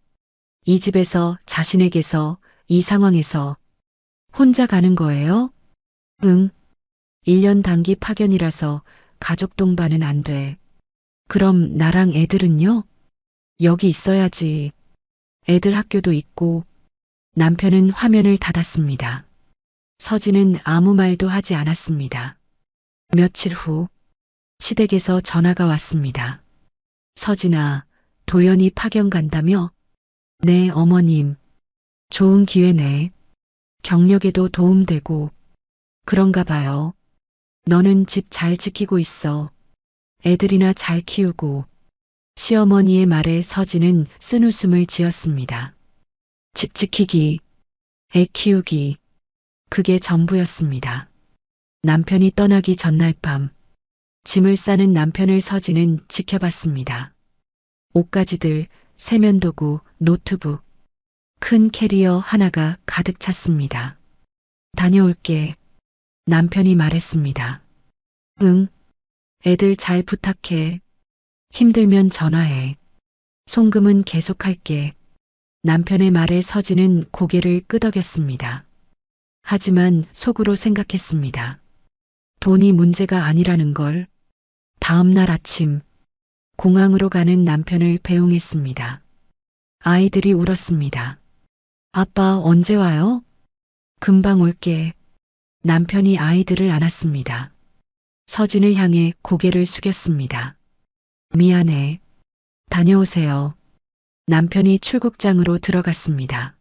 이 집에서, 자신에게서, 이 상황에서 혼자 가는 거예요? 응. 1년 단기 파견이라서 가족 동반은 안 돼. 그럼 나랑 애들은요? 여기 있어야지. 애들 학교도 있고. 남편은 화면을 닫았습니다. 서진은 아무 말도 하지 않았습니다. 며칠 후 시댁에서 전화가 왔습니다. 서진아, 도연이 파견 간다며? 네, 어머님. 좋은 기회네. 경력에도 도움되고. 그런가 봐요. 너는 집 잘 지키고 있어. 애들이나 잘 키우고. 시어머니의 말에 서진은 쓴웃음을 지었습니다. 집 지키기, 애 키우기, 그게 전부였습니다. 남편이 떠나기 전날 밤, 짐을 싸는 남편을 서진은 지켜봤습니다. 옷가지들, 세면도구, 노트북, 큰 캐리어 하나가 가득 찼습니다. 다녀올게. 남편이 말했습니다. 응. 애들 잘 부탁해. 힘들면 전화해. 송금은 계속할게. 남편의 말에 서진은 고개를 끄덕였습니다. 하지만 속으로 생각했습니다. 돈이 문제가 아니라는 걸. 다음 날 아침, 공항으로 가는 남편을 배웅했습니다. 아이들이 울었습니다. 아빠 언제 와요? 금방 올게. 남편이 아이들을 안았습니다. 서진을 향해 고개를 숙였습니다. 미안해. 다녀오세요. 남편이 출국장으로 들어갔습니다.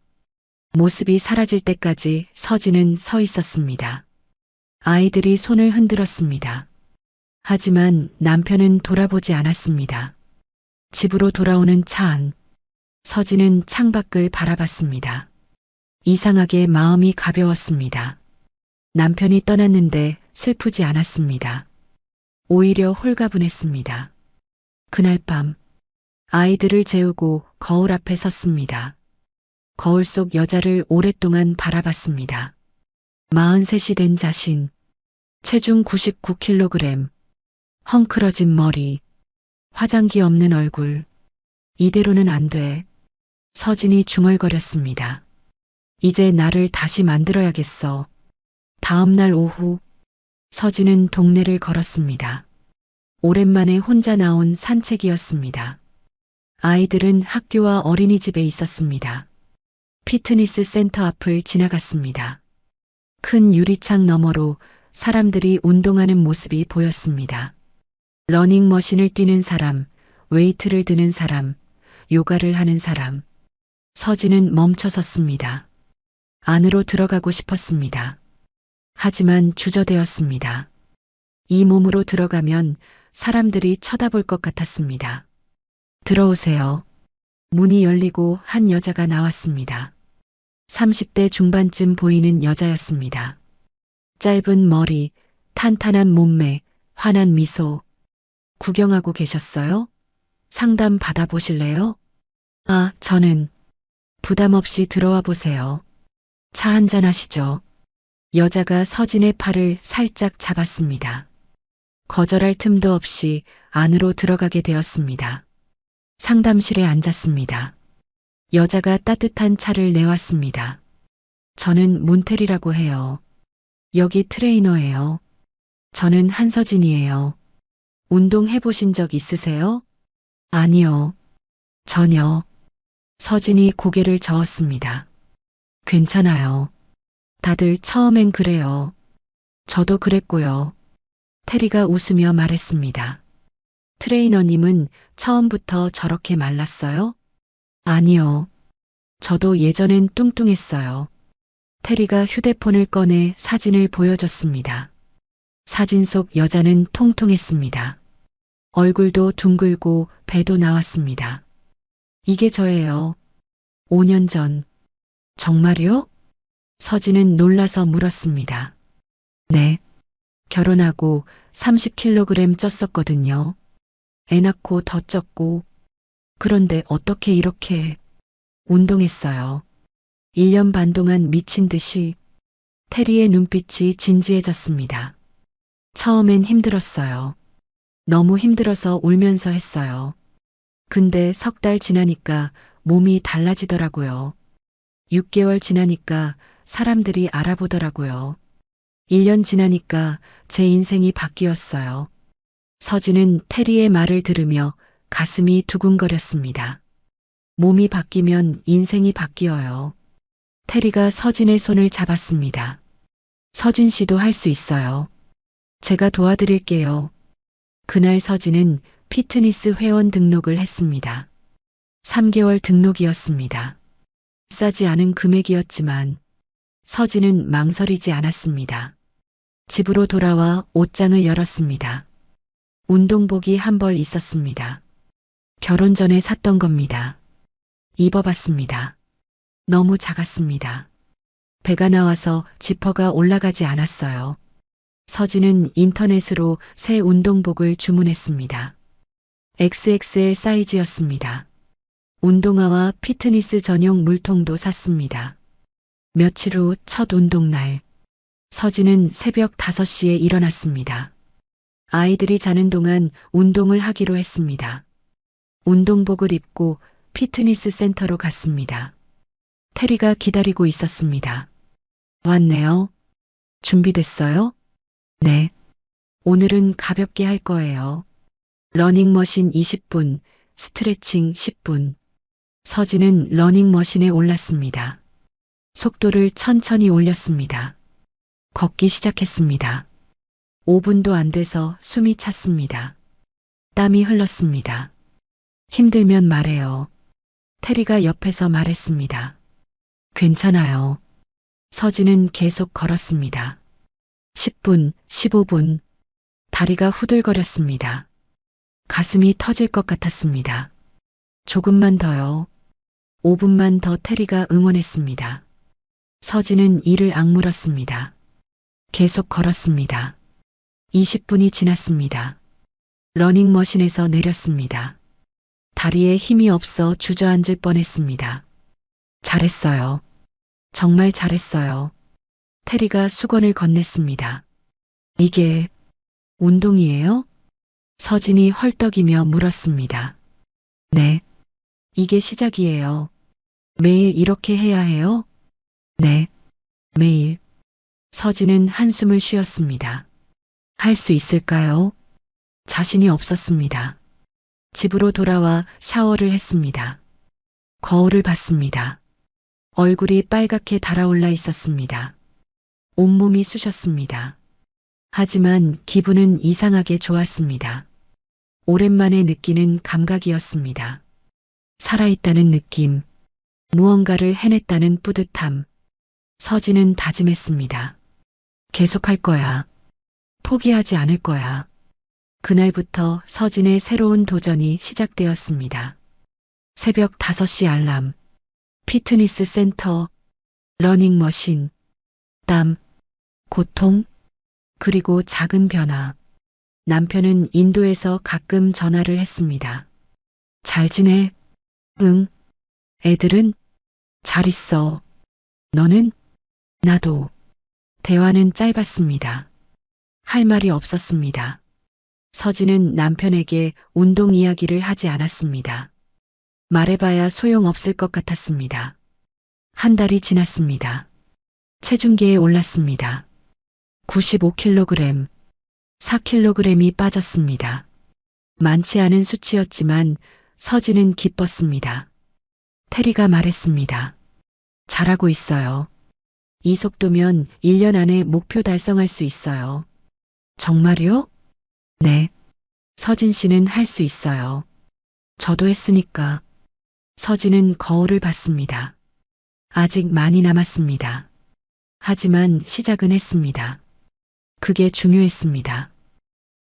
모습이 사라질 때까지 서진은 서 있었습니다. 아이들이 손을 흔들었습니다. 하지만 남편은 돌아보지 않았습니다. 집으로 돌아오는 차 안. 서진은 창밖을 바라봤습니다. 이상하게 마음이 가벼웠습니다. 남편이 떠났는데 슬프지 않았습니다. 오히려 홀가분했습니다. 그날 밤, 아이들을 재우고 거울 앞에 섰습니다. 거울 속 여자를 오랫동안 바라봤습니다. 43이 된 자신, 체중 99kg, 헝클어진 머리, 화장기 없는 얼굴. 이대로는 안 돼. 서진이 중얼거렸습니다. 이제 나를 다시 만들어야겠어. 다음 날 오후, 서진은 동네를 걸었습니다. 오랜만에 혼자 나온 산책이었습니다. 아이들은 학교와 어린이집에 있었습니다. 피트니스 센터 앞을 지나갔습니다. 큰 유리창 너머로 사람들이 운동하는 모습이 보였습니다. 러닝머신을 뛰는 사람, 웨이트를 드는 사람, 요가를 하는 사람. 서진은 멈춰 섰습니다. 안으로 들어가고 싶었습니다. 하지만 주저되었습니다. 이 몸으로 들어가면 사람들이 쳐다볼 것 같았습니다. 들어오세요. 문이 열리고 한 여자가 나왔습니다. 30대 중반쯤 보이는 여자였습니다. 짧은 머리, 탄탄한 몸매, 환한 미소. 구경하고 계셨어요? 상담 받아보실래요? 아, 저는 부담 없이 들어와 보세요. 차 한잔 하시죠. 여자가 서진의 팔을 살짝 잡았습니다. 거절할 틈도 없이 안으로 들어가게 되었습니다. 상담실에 앉았습니다. 여자가 따뜻한 차를 내왔습니다. 저는 문태리라고 해요. 여기 트레이너예요. 저는 한서진이에요. 운동해보신 적 있으세요? 아니요. 전혀. 서진이 고개를 저었습니다. 괜찮아요. 다들 처음엔 그래요. 저도 그랬고요. 테리가 웃으며 말했습니다. 트레이너님은 처음부터 저렇게 말랐어요? 아니요. 저도 예전엔 뚱뚱했어요. 테리가 휴대폰을 꺼내 사진을 보여줬습니다. 사진 속 여자는 통통했습니다. 얼굴도 둥글고 배도 나왔습니다. 이게 저예요. 5년 전. 정말요? 서진은 놀라서 물었습니다. 네. 결혼하고 30kg 쪘었거든요. 애 낳고 더 쪘고. 그런데 어떻게 이렇게 운동했어요. 1년 반 동안 미친 듯이. 테리의 눈빛이 진지해졌습니다. 처음엔 힘들었어요. 너무 힘들어서 울면서 했어요. 근데 석 달 지나니까 몸이 달라지더라고요. 6개월 지나니까 사람들이 알아보더라고요. 1년 지나니까 제 인생이 바뀌었어요. 서진은 테리의 말을 들으며 가슴이 두근거렸습니다. 몸이 바뀌면 인생이 바뀌어요. 테리가 서진의 손을 잡았습니다. 서진 씨도 할 수 있어요. 제가 도와드릴게요. 그날 서진은 피트니스 회원 등록을 했습니다. 3개월 등록이었습니다. 싸지 않은 금액이었지만 서진은 망설이지 않았습니다. 집으로 돌아와 옷장을 열었습니다. 운동복이 한 벌 있었습니다. 결혼 전에 샀던 겁니다. 입어봤습니다. 너무 작았습니다. 배가 나와서 지퍼가 올라가지 않았어요. 서진은 인터넷으로 새 운동복을 주문했습니다. XXL 사이즈였습니다. 운동화와 피트니스 전용 물통도 샀습니다. 며칠 후 첫 운동날. 서진은 새벽 5시에 일어났습니다. 아이들이 자는 동안 운동을 하기로 했습니다. 운동복을 입고 피트니스 센터로 갔습니다. 테리가 기다리고 있었습니다. 왔네요. 준비됐어요? 네. 오늘은 가볍게 할 거예요. 러닝머신 20분, 스트레칭 10분. 서진은 러닝머신에 올랐습니다. 속도를 천천히 올렸습니다. 걷기 시작했습니다. 5분도 안 돼서 숨이 찼습니다. 땀이 흘렀습니다. 힘들면 말해요. 테리가 옆에서 말했습니다. 괜찮아요. 서진은 계속 걸었습니다. 10분, 15분. 다리가 후들거렸습니다. 가슴이 터질 것 같았습니다. 조금만 더요. 5분만 더. 테리가 응원했습니다. 서진은 이를 악물었습니다. 계속 걸었습니다. 20분이 지났습니다. 러닝머신에서 내렸습니다. 다리에 힘이 없어 주저앉을 뻔했습니다. 잘했어요. 정말 잘했어요. 테리가 수건을 건넸습니다. 이게 운동이에요? 서진이 헐떡이며 물었습니다. 네. 이게 시작이에요. 매일 이렇게 해야 해요? 네, 매일. 서진은 한숨을 쉬었습니다. 할 수 있을까요? 자신이 없었습니다. 집으로 돌아와 샤워를 했습니다. 거울을 봤습니다. 얼굴이 빨갛게 달아올라 있었습니다. 온몸이 쑤셨습니다. 하지만 기분은 이상하게 좋았습니다. 오랜만에 느끼는 감각이었습니다. 살아있다는 느낌, 무언가를 해냈다는 뿌듯함. 서진은 다짐했습니다. 계속할 거야. 포기하지 않을 거야. 그날부터 서진의 새로운 도전이 시작되었습니다. 새벽 5시 알람, 피트니스 센터, 러닝머신, 땀, 고통, 그리고 작은 변화. 남편은 인도에서 가끔 전화를 했습니다. 잘 지내? 응. 애들은? 잘 있어. 너는? 나도. 대화는 짧았습니다. 할 말이 없었습니다. 서진은 남편에게 운동 이야기를 하지 않았습니다. 말해봐야 소용없을 것 같았습니다. 한 달이 지났습니다. 체중계에 올랐습니다. 95kg, 4kg이 빠졌습니다. 많지 않은 수치였지만 서진은 기뻤습니다. 테리가 말했습니다. 잘하고 있어요. 이 속도면 1년 안에 목표 달성할 수 있어요. 정말요? 네. 서진 씨는 할 수 있어요. 저도 했으니까. 서진은 거울을 봤습니다. 아직 많이 남았습니다. 하지만 시작은 했습니다. 그게 중요했습니다.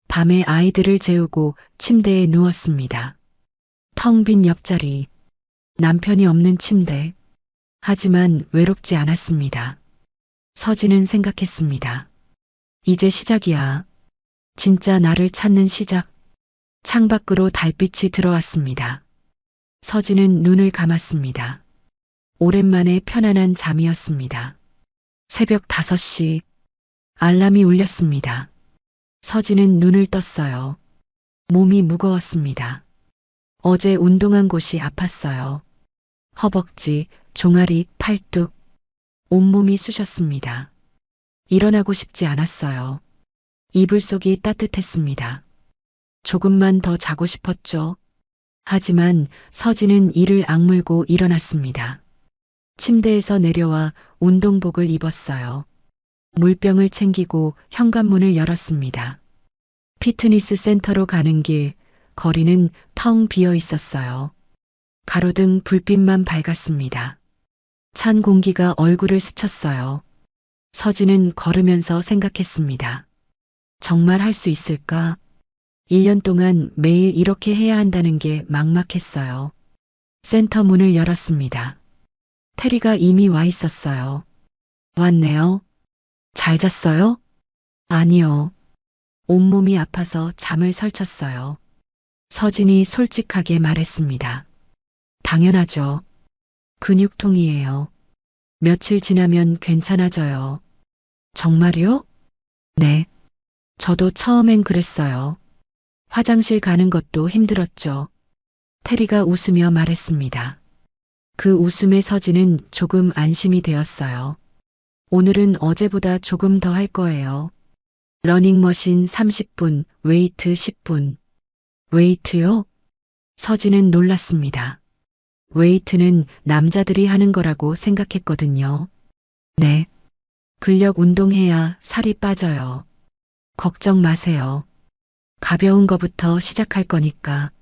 밤에 아이들을 재우고 침대에 누웠습니다. 텅 빈 옆자리, 남편이 없는 침대. 하지만 외롭지 않았습니다. 서진은 생각했습니다. 이제 시작이야. 진짜 나를 찾는 시작. 창밖으로 달빛이 들어왔습니다. 서진은 눈을 감았습니다. 오랜만에 편안한 잠이었습니다. 새벽 5시 알람이 울렸습니다. 서진은 눈을 떴어요. 몸이 무거웠습니다. 어제 운동한 곳이 아팠어요. 허벅지, 종아리, 팔뚝, 온몸이 쑤셨습니다. 일어나고 싶지 않았어요. 이불 속이 따뜻했습니다. 조금만 더 자고 싶었죠. 하지만 서진은 이를 악물고 일어났습니다. 침대에서 내려와 운동복을 입었어요. 물병을 챙기고 현관문을 열었습니다. 피트니스 센터로 가는 길, 거리는 텅 비어 있었어요. 가로등 불빛만 밝았습니다. 찬 공기가 얼굴을 스쳤어요. 서진은 걸으면서 생각했습니다. 정말 할 수 있을까? 1년 동안 매일 이렇게 해야 한다는 게 막막했어요. 센터 문을 열었습니다. 테리가 이미 와 있었어요. 왔네요. 잘 잤어요? 아니요. 온몸이 아파서 잠을 설쳤어요. 서진이 솔직하게 말했습니다. 당연하죠. 근육통이에요. 며칠 지나면 괜찮아져요. 정말요? 네. 저도 처음엔 그랬어요. 화장실 가는 것도 힘들었죠. 테리가 웃으며 말했습니다. 그 웃음에 서진은 조금 안심이 되었어요. 오늘은 어제보다 조금 더 할 거예요. 러닝머신 30분, 웨이트 10분. 웨이트요? 서진은 놀랐습니다. 웨이트는 남자들이 하는 거라고 생각했거든요. 네. 근력 운동해야 살이 빠져요. 걱정 마세요. 가벼운 거부터 시작할 거니까.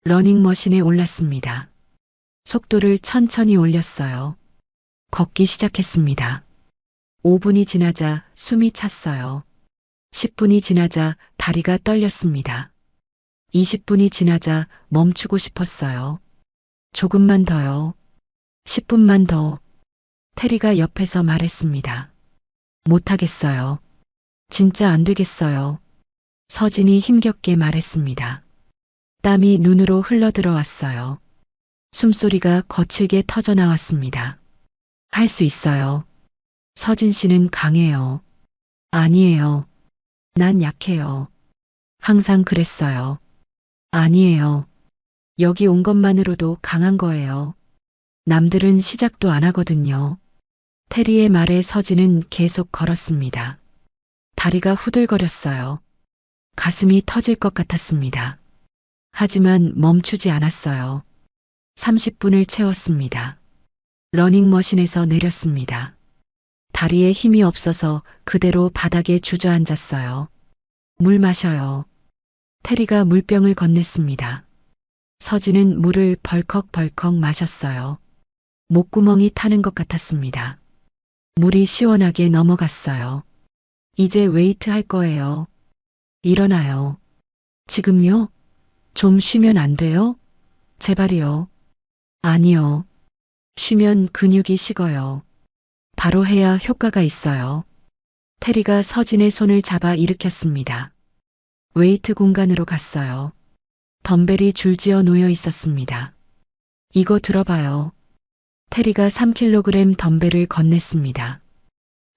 러닝머신에 올랐습니다. 속도를 천천히 올렸어요. 걷기 시작했습니다. 5분이 지나자 숨이 찼어요. 10분이 지나자 다리가 떨렸습니다. 20분이 지나자 멈추고 싶었어요. 조금만 더요. 10분만 더. 테리가 옆에서 말했습니다. 못하겠어요. 진짜 안 되겠어요. 서진이 힘겹게 말했습니다. 땀이 눈으로 흘러들어왔어요. 숨소리가 거칠게 터져나왔습니다. 할 수 있어요. 서진 씨는 강해요. 아니에요. 난 약해요. 항상 그랬어요. 아니에요. 여기 온 것만으로도 강한 거예요. 남들은 시작도 안 하거든요. 테리의 말에 서진은 계속 걸었습니다. 다리가 후들거렸어요. 가슴이 터질 것 같았습니다. 하지만 멈추지 않았어요. 30분을 채웠습니다. 러닝머신에서 내렸습니다. 다리에 힘이 없어서 그대로 바닥에 주저앉았어요. 물 마셔요. 테리가 물병을 건넸습니다. 서진은 물을 벌컥벌컥 마셨어요. 목구멍이 타는 것 같았습니다. 물이 시원하게 넘어갔어요. 이제 웨이트 할 거예요. 일어나요. 지금요? 좀 쉬면 안 돼요? 제발이요. 아니요. 쉬면 근육이 식어요. 바로 해야 효과가 있어요. 테리가 서진의 손을 잡아 일으켰습니다. 웨이트 공간으로 갔어요. 덤벨이 줄지어 놓여 있었습니다. 이거 들어봐요. 테리가 3kg 덤벨을 건넸습니다.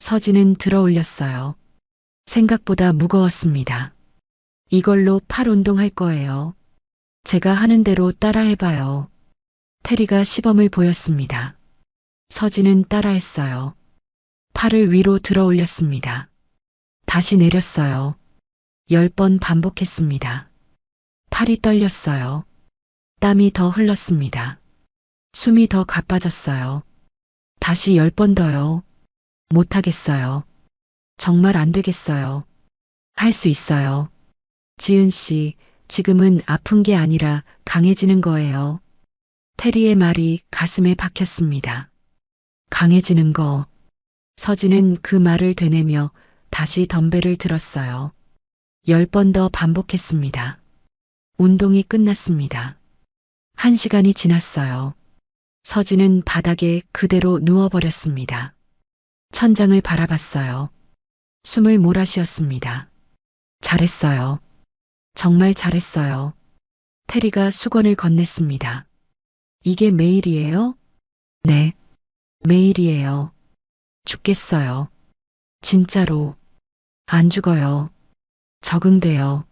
서진은 들어 올렸어요. 생각보다 무거웠습니다. 이걸로 팔 운동할 거예요. 제가 하는 대로 따라해봐요. 테리가 시범을 보였습니다. 서진은 따라했어요. 팔을 위로 들어 올렸습니다. 다시 내렸어요. 10번 반복했습니다. 팔이 떨렸어요. 땀이 더 흘렀습니다. 숨이 더 가빠졌어요. 다시 10번 더요. 못하겠어요. 정말 안 되겠어요. 할 수 있어요. 지은 씨, 지금은 아픈 게 아니라 강해지는 거예요. 테리의 말이 가슴에 박혔습니다. 강해지는 거. 서진은 그 말을 되뇌며 다시 덤벨을 들었어요. 10번 더 반복했습니다. 운동이 끝났습니다. 1시간이 지났어요. 서진은 바닥에 그대로 누워버렸습니다. 천장을 바라봤어요. 숨을 몰아쉬었습니다. 잘했어요. 정말 잘했어요. 테리가 수건을 건넸습니다. 이게 매일이에요? 네, 매일이에요. 죽겠어요. 진짜로. 안 죽어요. 적응돼요.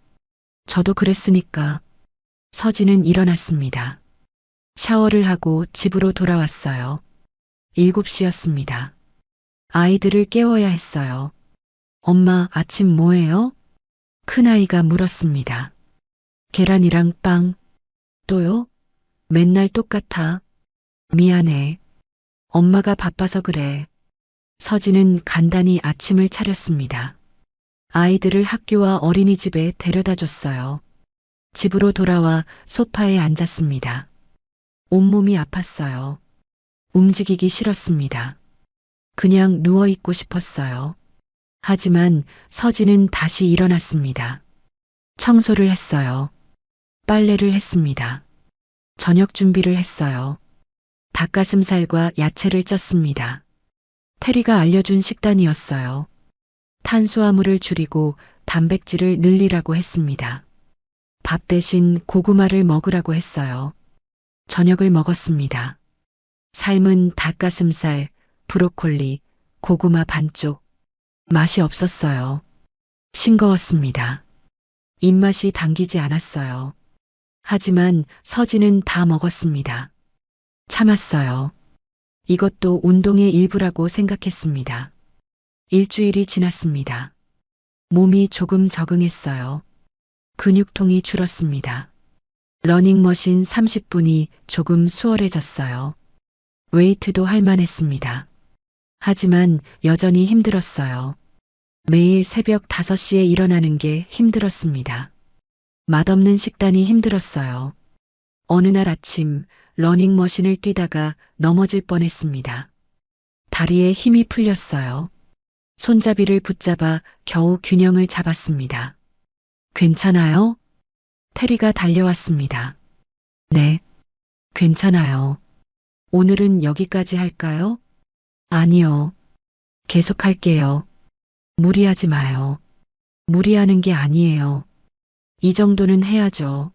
저도 그랬으니까. 서진은 일어났습니다. 샤워를 하고 집으로 돌아왔어요. 7시였습니다. 아이들을 깨워야 했어요. 엄마, 아침 뭐예요? 큰아이가 물었습니다. 계란이랑 빵. 또요? 맨날 똑같아. 미안해. 엄마가 바빠서 그래. 서진은 간단히 아침을 차렸습니다. 아이들을 학교와 어린이집에 데려다 줬어요. 집으로 돌아와 소파에 앉았습니다. 온몸이 아팠어요. 움직이기 싫었습니다. 그냥 누워있고 싶었어요. 하지만 서진은 다시 일어났습니다. 청소를 했어요. 빨래를 했습니다. 저녁 준비를 했어요. 닭가슴살과 야채를 쪘습니다. 테리가 알려준 식단이었어요. 탄수화물을 줄이고 단백질을 늘리라고 했습니다. 밥 대신 고구마를 먹으라고 했어요. 저녁을 먹었습니다. 삶은 닭가슴살, 브로콜리, 고구마 반쪽. 맛이 없었어요. 싱거웠습니다. 입맛이 당기지 않았어요. 하지만 서진은 다 먹었습니다. 참았어요. 이것도 운동의 일부라고 생각했습니다. 일주일이 지났습니다. 몸이 조금 적응했어요. 근육통이 줄었습니다. 러닝머신 30분이 조금 수월해졌어요. 웨이트도 할만했습니다. 하지만 여전히 힘들었어요. 매일 새벽 5시에 일어나는 게 힘들었습니다. 맛없는 식단이 힘들었어요. 어느 날 아침 러닝머신을 뛰다가 넘어질 뻔했습니다. 다리에 힘이 풀렸어요. 손잡이를 붙잡아 겨우 균형을 잡았습니다. 괜찮아요? 테리가 달려왔습니다. 네, 괜찮아요. 오늘은 여기까지 할까요? 아니요. 계속할게요. 무리하지 마요. 무리하는 게 아니에요. 이 정도는 해야죠.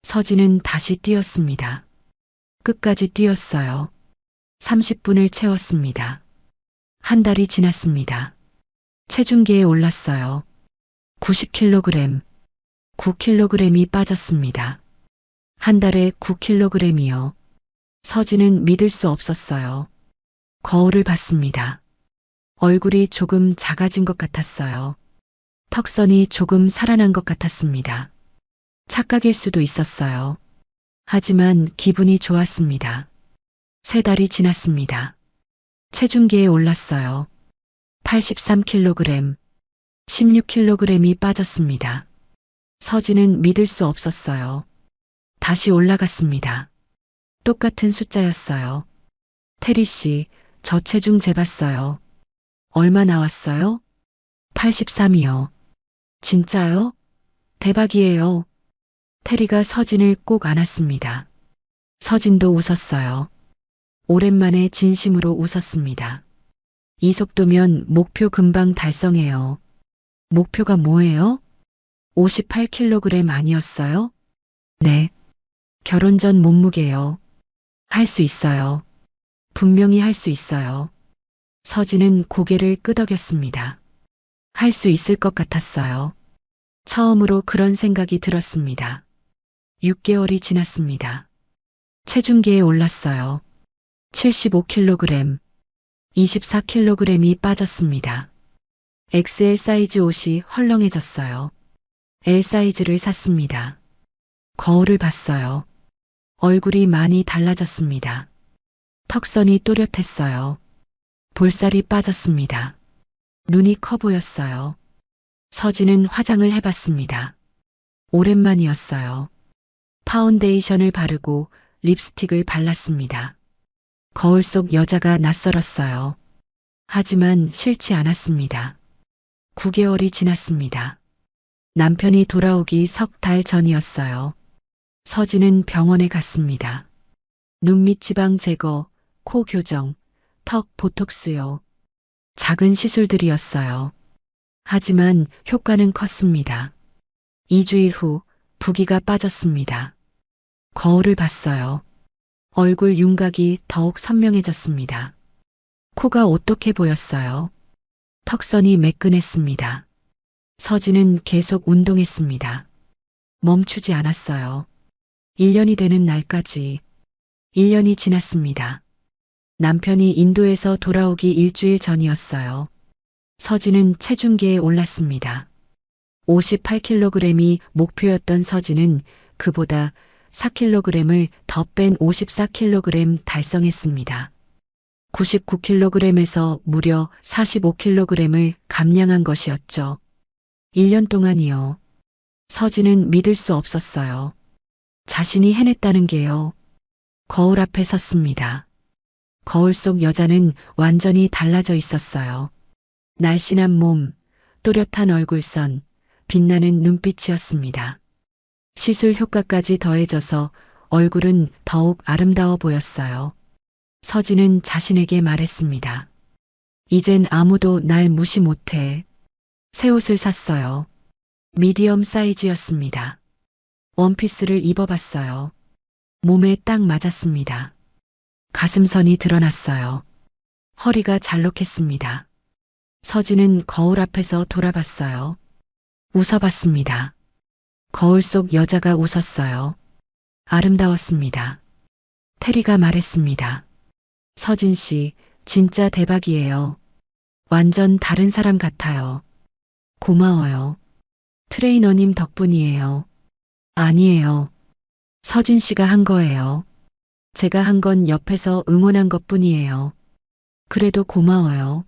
서진은 다시 뛰었습니다. 끝까지 뛰었어요. 30분을 채웠습니다. 한 달이 지났습니다. 체중계에 올랐어요. 90kg, 9kg이 빠졌습니다. 한 달에 9kg이요. 서진은 믿을 수 없었어요. 거울을 봤습니다. 얼굴이 조금 작아진 것 같았어요. 턱선이 조금 살아난 것 같았습니다. 착각일 수도 있었어요. 하지만 기분이 좋았습니다. 3달이 지났습니다. 체중계에 올랐어요. 83kg, 16kg이 빠졌습니다. 서진은 믿을 수 없었어요. 다시 올라갔습니다. 똑같은 숫자였어요. 테리 씨, 저 체중 재봤어요. 얼마 나왔어요? 83이요. 진짜요? 대박이에요. 테리가 서진을 꼭 안았습니다. 서진도 웃었어요. 오랜만에 진심으로 웃었습니다. 이 속도면 목표 금방 달성해요. 목표가 뭐예요? 58kg 아니었어요? 네. 결혼 전 몸무게요. 할 수 있어요. 분명히 할 수 있어요. 서진은 고개를 끄덕였습니다. 할 수 있을 것 같았어요. 처음으로 그런 생각이 들었습니다. 6개월이 지났습니다. 체중계에 올랐어요. 75kg, 24kg이 빠졌습니다. XL 사이즈 옷이 헐렁해졌어요. L 사이즈를 샀습니다. 거울을 봤어요. 얼굴이 많이 달라졌습니다. 턱선이 또렷했어요. 볼살이 빠졌습니다. 눈이 커 보였어요. 서진은 화장을 해봤습니다. 오랜만이었어요. 파운데이션을 바르고 립스틱을 발랐습니다. 거울 속 여자가 낯설었어요. 하지만 싫지 않았습니다. 9개월이 지났습니다. 남편이 돌아오기 3달 전이었어요. 서진은 병원에 갔습니다. 눈밑 지방 제거, 코 교정, 턱 보톡스요. 작은 시술들이었어요. 하지만 효과는 컸습니다. 2주일 후 부기가 빠졌습니다. 거울을 봤어요. 얼굴 윤곽이 더욱 선명해졌습니다. 코가 오똑해 보였어요. 턱선이 매끈했습니다. 서진은 계속 운동했습니다. 멈추지 않았어요. 1년이 되는 날까지. 1년이 지났습니다. 남편이 인도에서 돌아오기 일주일 전이었어요. 서진은 체중계에 올랐습니다. 58kg이 목표였던 서진은 그보다 4kg을 더 뺀 54kg 달성했습니다. 99kg에서 무려 45kg을 감량한 것이었죠. 1년 동안이요. 서진은 믿을 수 없었어요. 자신이 해냈다는 게요. 거울 앞에 섰습니다. 거울 속 여자는 완전히 달라져 있었어요. 날씬한 몸, 또렷한 얼굴선, 빛나는 눈빛이었습니다. 시술 효과까지 더해져서 얼굴은 더욱 아름다워 보였어요. 서진은 자신에게 말했습니다. 이젠 아무도 날 무시 못해. 새 옷을 샀어요. 미디엄 사이즈였습니다. 원피스를 입어봤어요. 몸에 딱 맞았습니다. 가슴선이 드러났어요. 허리가 잘록했습니다. 서진은 거울 앞에서 돌아봤어요. 웃어봤습니다. 거울 속 여자가 웃었어요. 아름다웠습니다. 테리가 말했습니다. 서진 씨, 진짜 대박이에요. 완전 다른 사람 같아요. 고마워요. 트레이너님 덕분이에요. 아니에요. 서진 씨가 한 거예요. 제가 한 건 옆에서 응원한 것뿐이에요. 그래도 고마워요.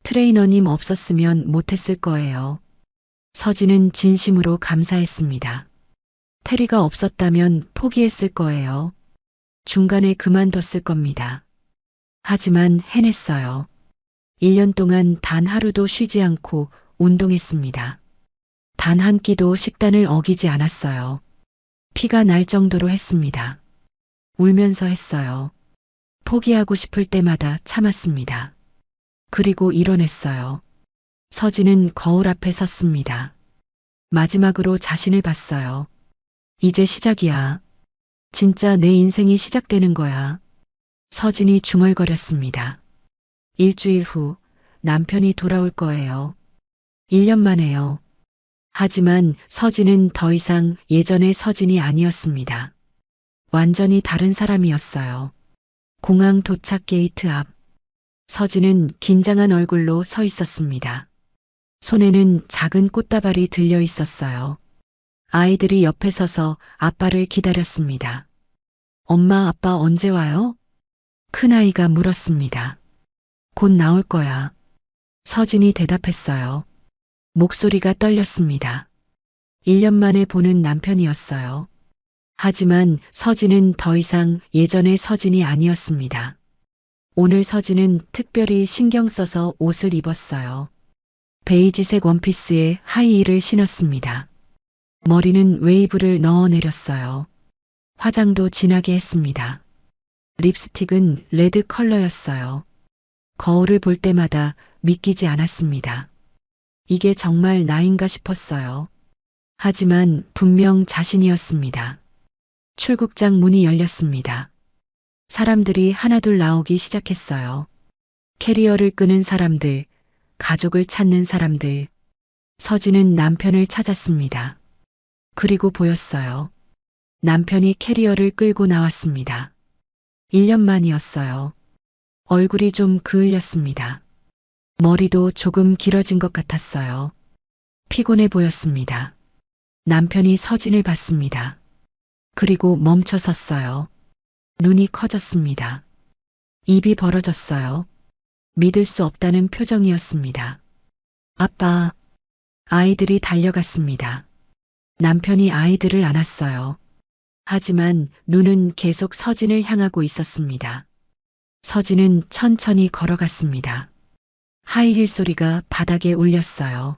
트레이너님 없었으면 못했을 거예요. 서진은 진심으로 감사했습니다. 테리가 없었다면 포기했을 거예요. 중간에 그만뒀을 겁니다. 하지만 해냈어요. 1년 동안 단 하루도 쉬지 않고 운동했습니다. 단 한 끼도 식단을 어기지 않았어요. 피가 날 정도로 했습니다. 울면서 했어요. 포기하고 싶을 때마다 참았습니다. 그리고 이뤄냈어요. 서진은 거울 앞에 섰습니다. 마지막으로 자신을 봤어요. 이제 시작이야. 진짜 내 인생이 시작되는 거야. 서진이 중얼거렸습니다. 일주일 후 남편이 돌아올 거예요. 1년 만에요. 하지만 서진은 더 이상 예전의 서진이 아니었습니다. 완전히 다른 사람이었어요. 공항 도착 게이트 앞. 서진은 긴장한 얼굴로 서 있었습니다. 손에는 작은 꽃다발이 들려 있었어요. 아이들이 옆에 서서 아빠를 기다렸습니다. 엄마, 아빠 언제 와요? 큰아이가 물었습니다. 곧 나올 거야. 서진이 대답했어요. 목소리가 떨렸습니다. 1년 만에 보는 남편이었어요. 하지만 서진은 더 이상 예전의 서진이 아니었습니다. 오늘 서진은 특별히 신경 써서 옷을 입었어요. 베이지색 원피스에 하이힐을 신었습니다. 머리는 웨이브를 넣어 내렸어요. 화장도 진하게 했습니다. 립스틱은 레드 컬러였어요. 거울을 볼 때마다 믿기지 않았습니다. 이게 정말 나인가 싶었어요. 하지만 분명 자신이었습니다. 출국장 문이 열렸습니다. 사람들이 하나둘 나오기 시작했어요. 캐리어를 끄는 사람들, 가족을 찾는 사람들. 서진은 남편을 찾았습니다. 그리고 보였어요. 남편이 캐리어를 끌고 나왔습니다. 1년 만이었어요. 얼굴이 좀 그을렸습니다. 머리도 조금 길어진 것 같았어요. 피곤해 보였습니다. 남편이 서진을 봤습니다. 그리고 멈춰 섰어요. 눈이 커졌습니다. 입이 벌어졌어요. 믿을 수 없다는 표정이었습니다. 아빠, 아이들이 달려갔습니다. 남편이 아이들을 안았어요. 하지만 눈은 계속 서진을 향하고 있었습니다. 서진은 천천히 걸어갔습니다. 하이힐 소리가 바닥에 울렸어요.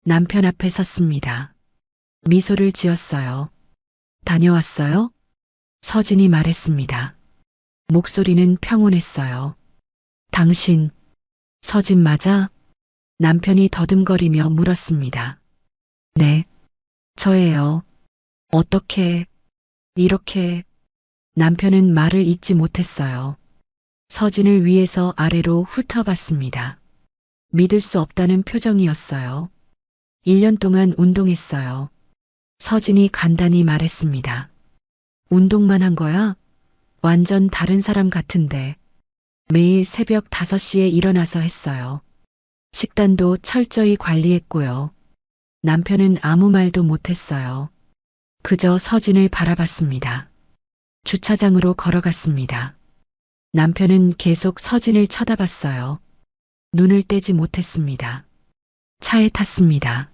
남편 앞에 섰습니다. 미소를 지었어요. 다녀왔어요? 서진이 말했습니다. 목소리는 평온했어요. 당신, 서진 맞아? 남편이 더듬거리며 물었습니다. 네, 저예요. 어떻게, 이렇게. 남편은 말을 잇지 못했어요. 서진을 위에서 아래로 훑어봤습니다. 믿을 수 없다는 표정이었어요. 1년 동안 운동했어요. 서진이 간단히 말했습니다. 운동만 한 거야? 완전 다른 사람 같은데. 매일 새벽 5시에 일어나서 했어요. 식단도 철저히 관리했고요. 남편은 아무 말도 못했어요. 그저 서진을 바라봤습니다. 주차장으로 걸어갔습니다. 남편은 계속 서진을 쳐다봤어요. 눈을 떼지 못했습니다. 차에 탔습니다.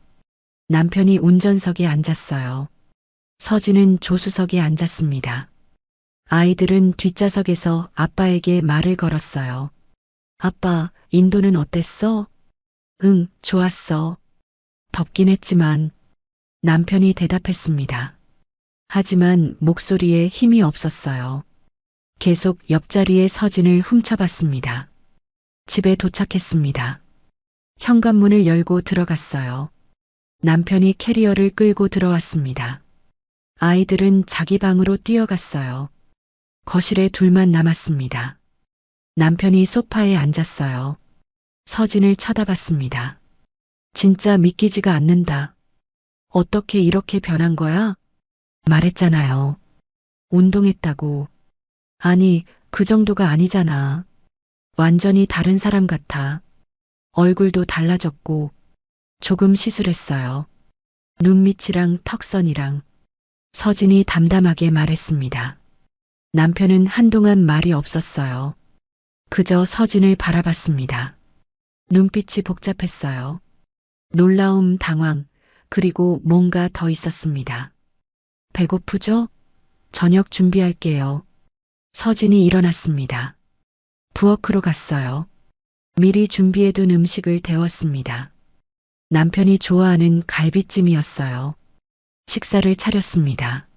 남편이 운전석에 앉았어요. 서진은 조수석에 앉았습니다. 아이들은 뒷좌석에서 아빠에게 말을 걸었어요. 아빠, 인도는 어땠어? 응, 좋았어. 덥긴 했지만 남편이 대답했습니다. 하지만 목소리에 힘이 없었어요. 계속 옆자리에 서진을 훔쳐봤습니다. 집에 도착했습니다. 현관문을 열고 들어갔어요. 남편이 캐리어를 끌고 들어왔습니다. 아이들은 자기 방으로 뛰어갔어요. 거실에 둘만 남았습니다. 남편이 소파에 앉았어요. 서진을 쳐다봤습니다. 진짜 믿기지가 않는다. 어떻게 이렇게 변한 거야? 말했잖아요. 운동했다고. 아니, 그 정도가 아니잖아. 완전히 다른 사람 같아. 얼굴도 달라졌고, 조금 시술했어요. 눈밑이랑 턱선이랑. 서진이 담담하게 말했습니다. 남편은 한동안 말이 없었어요. 그저 서진을 바라봤습니다. 눈빛이 복잡했어요. 놀라움, 당황, 그리고 뭔가 더 있었습니다. 배고프죠? 저녁 준비할게요. 서진이 일어났습니다. 부엌으로 갔어요. 미리 준비해둔 음식을 데웠습니다. 남편이 좋아하는 갈비찜이었어요. 식사를 차렸습니다.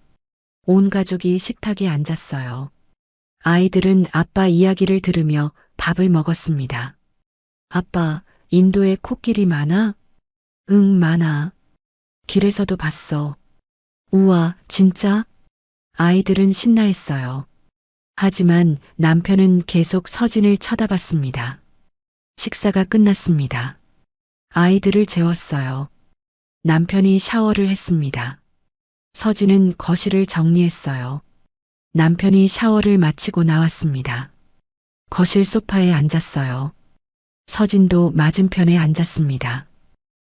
온 가족이 식탁에 앉았어요. 아이들은 아빠 이야기를 들으며 밥을 먹었습니다. 아빠, 인도에 코끼리 많아? 응, 많아. 길에서도 봤어. 우와, 진짜? 아이들은 신나했어요. 하지만 남편은 계속 서진을 쳐다봤습니다. 식사가 끝났습니다. 아이들을 재웠어요. 남편이 샤워를 했습니다. 서진은 거실을 정리했어요. 남편이 샤워를 마치고 나왔습니다. 거실 소파에 앉았어요. 서진도 맞은편에 앉았습니다.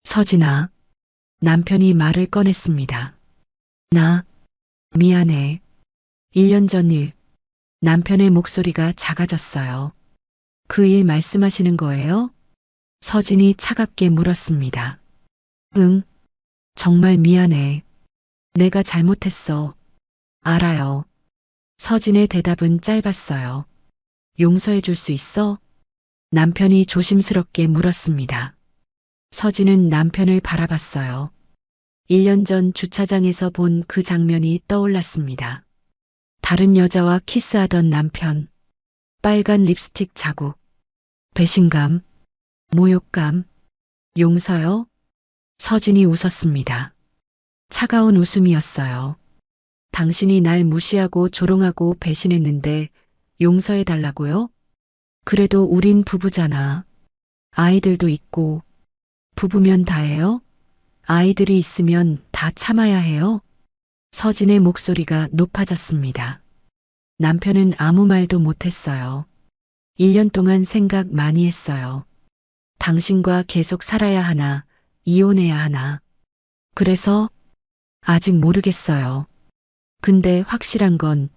서진아, 남편이 말을 꺼냈습니다. 나, 미안해. 1년 전 일, 남편의 목소리가 작아졌어요. 그 일 말씀하시는 거예요? 서진이 차갑게 물었습니다. 응, 정말 미안해. 내가 잘못했어. 알아요. 서진의 대답은 짧았어요. 용서해 줄 수 있어? 남편이 조심스럽게 물었습니다. 서진은 남편을 바라봤어요. 1년 전 주차장에서 본 그 장면이 떠올랐습니다. 다른 여자와 키스하던 남편, 빨간 립스틱 자국, 배신감, 모욕감, 용서요? 서진이 웃었습니다. 차가운 웃음이었어요. 당신이 날 무시하고 조롱하고 배신했는데 용서해 달라고요? 그래도 우린 부부잖아. 아이들도 있고, 부부면 다예요? 아이들이 있으면 다 참아야 해요? 서진의 목소리가 높아졌습니다. 남편은 아무 말도 못했어요. 1년 동안 생각 많이 했어요. 당신과 계속 살아야 하나, 이혼해야 하나. 그래서 아직 모르겠어요. 근데 확실한 건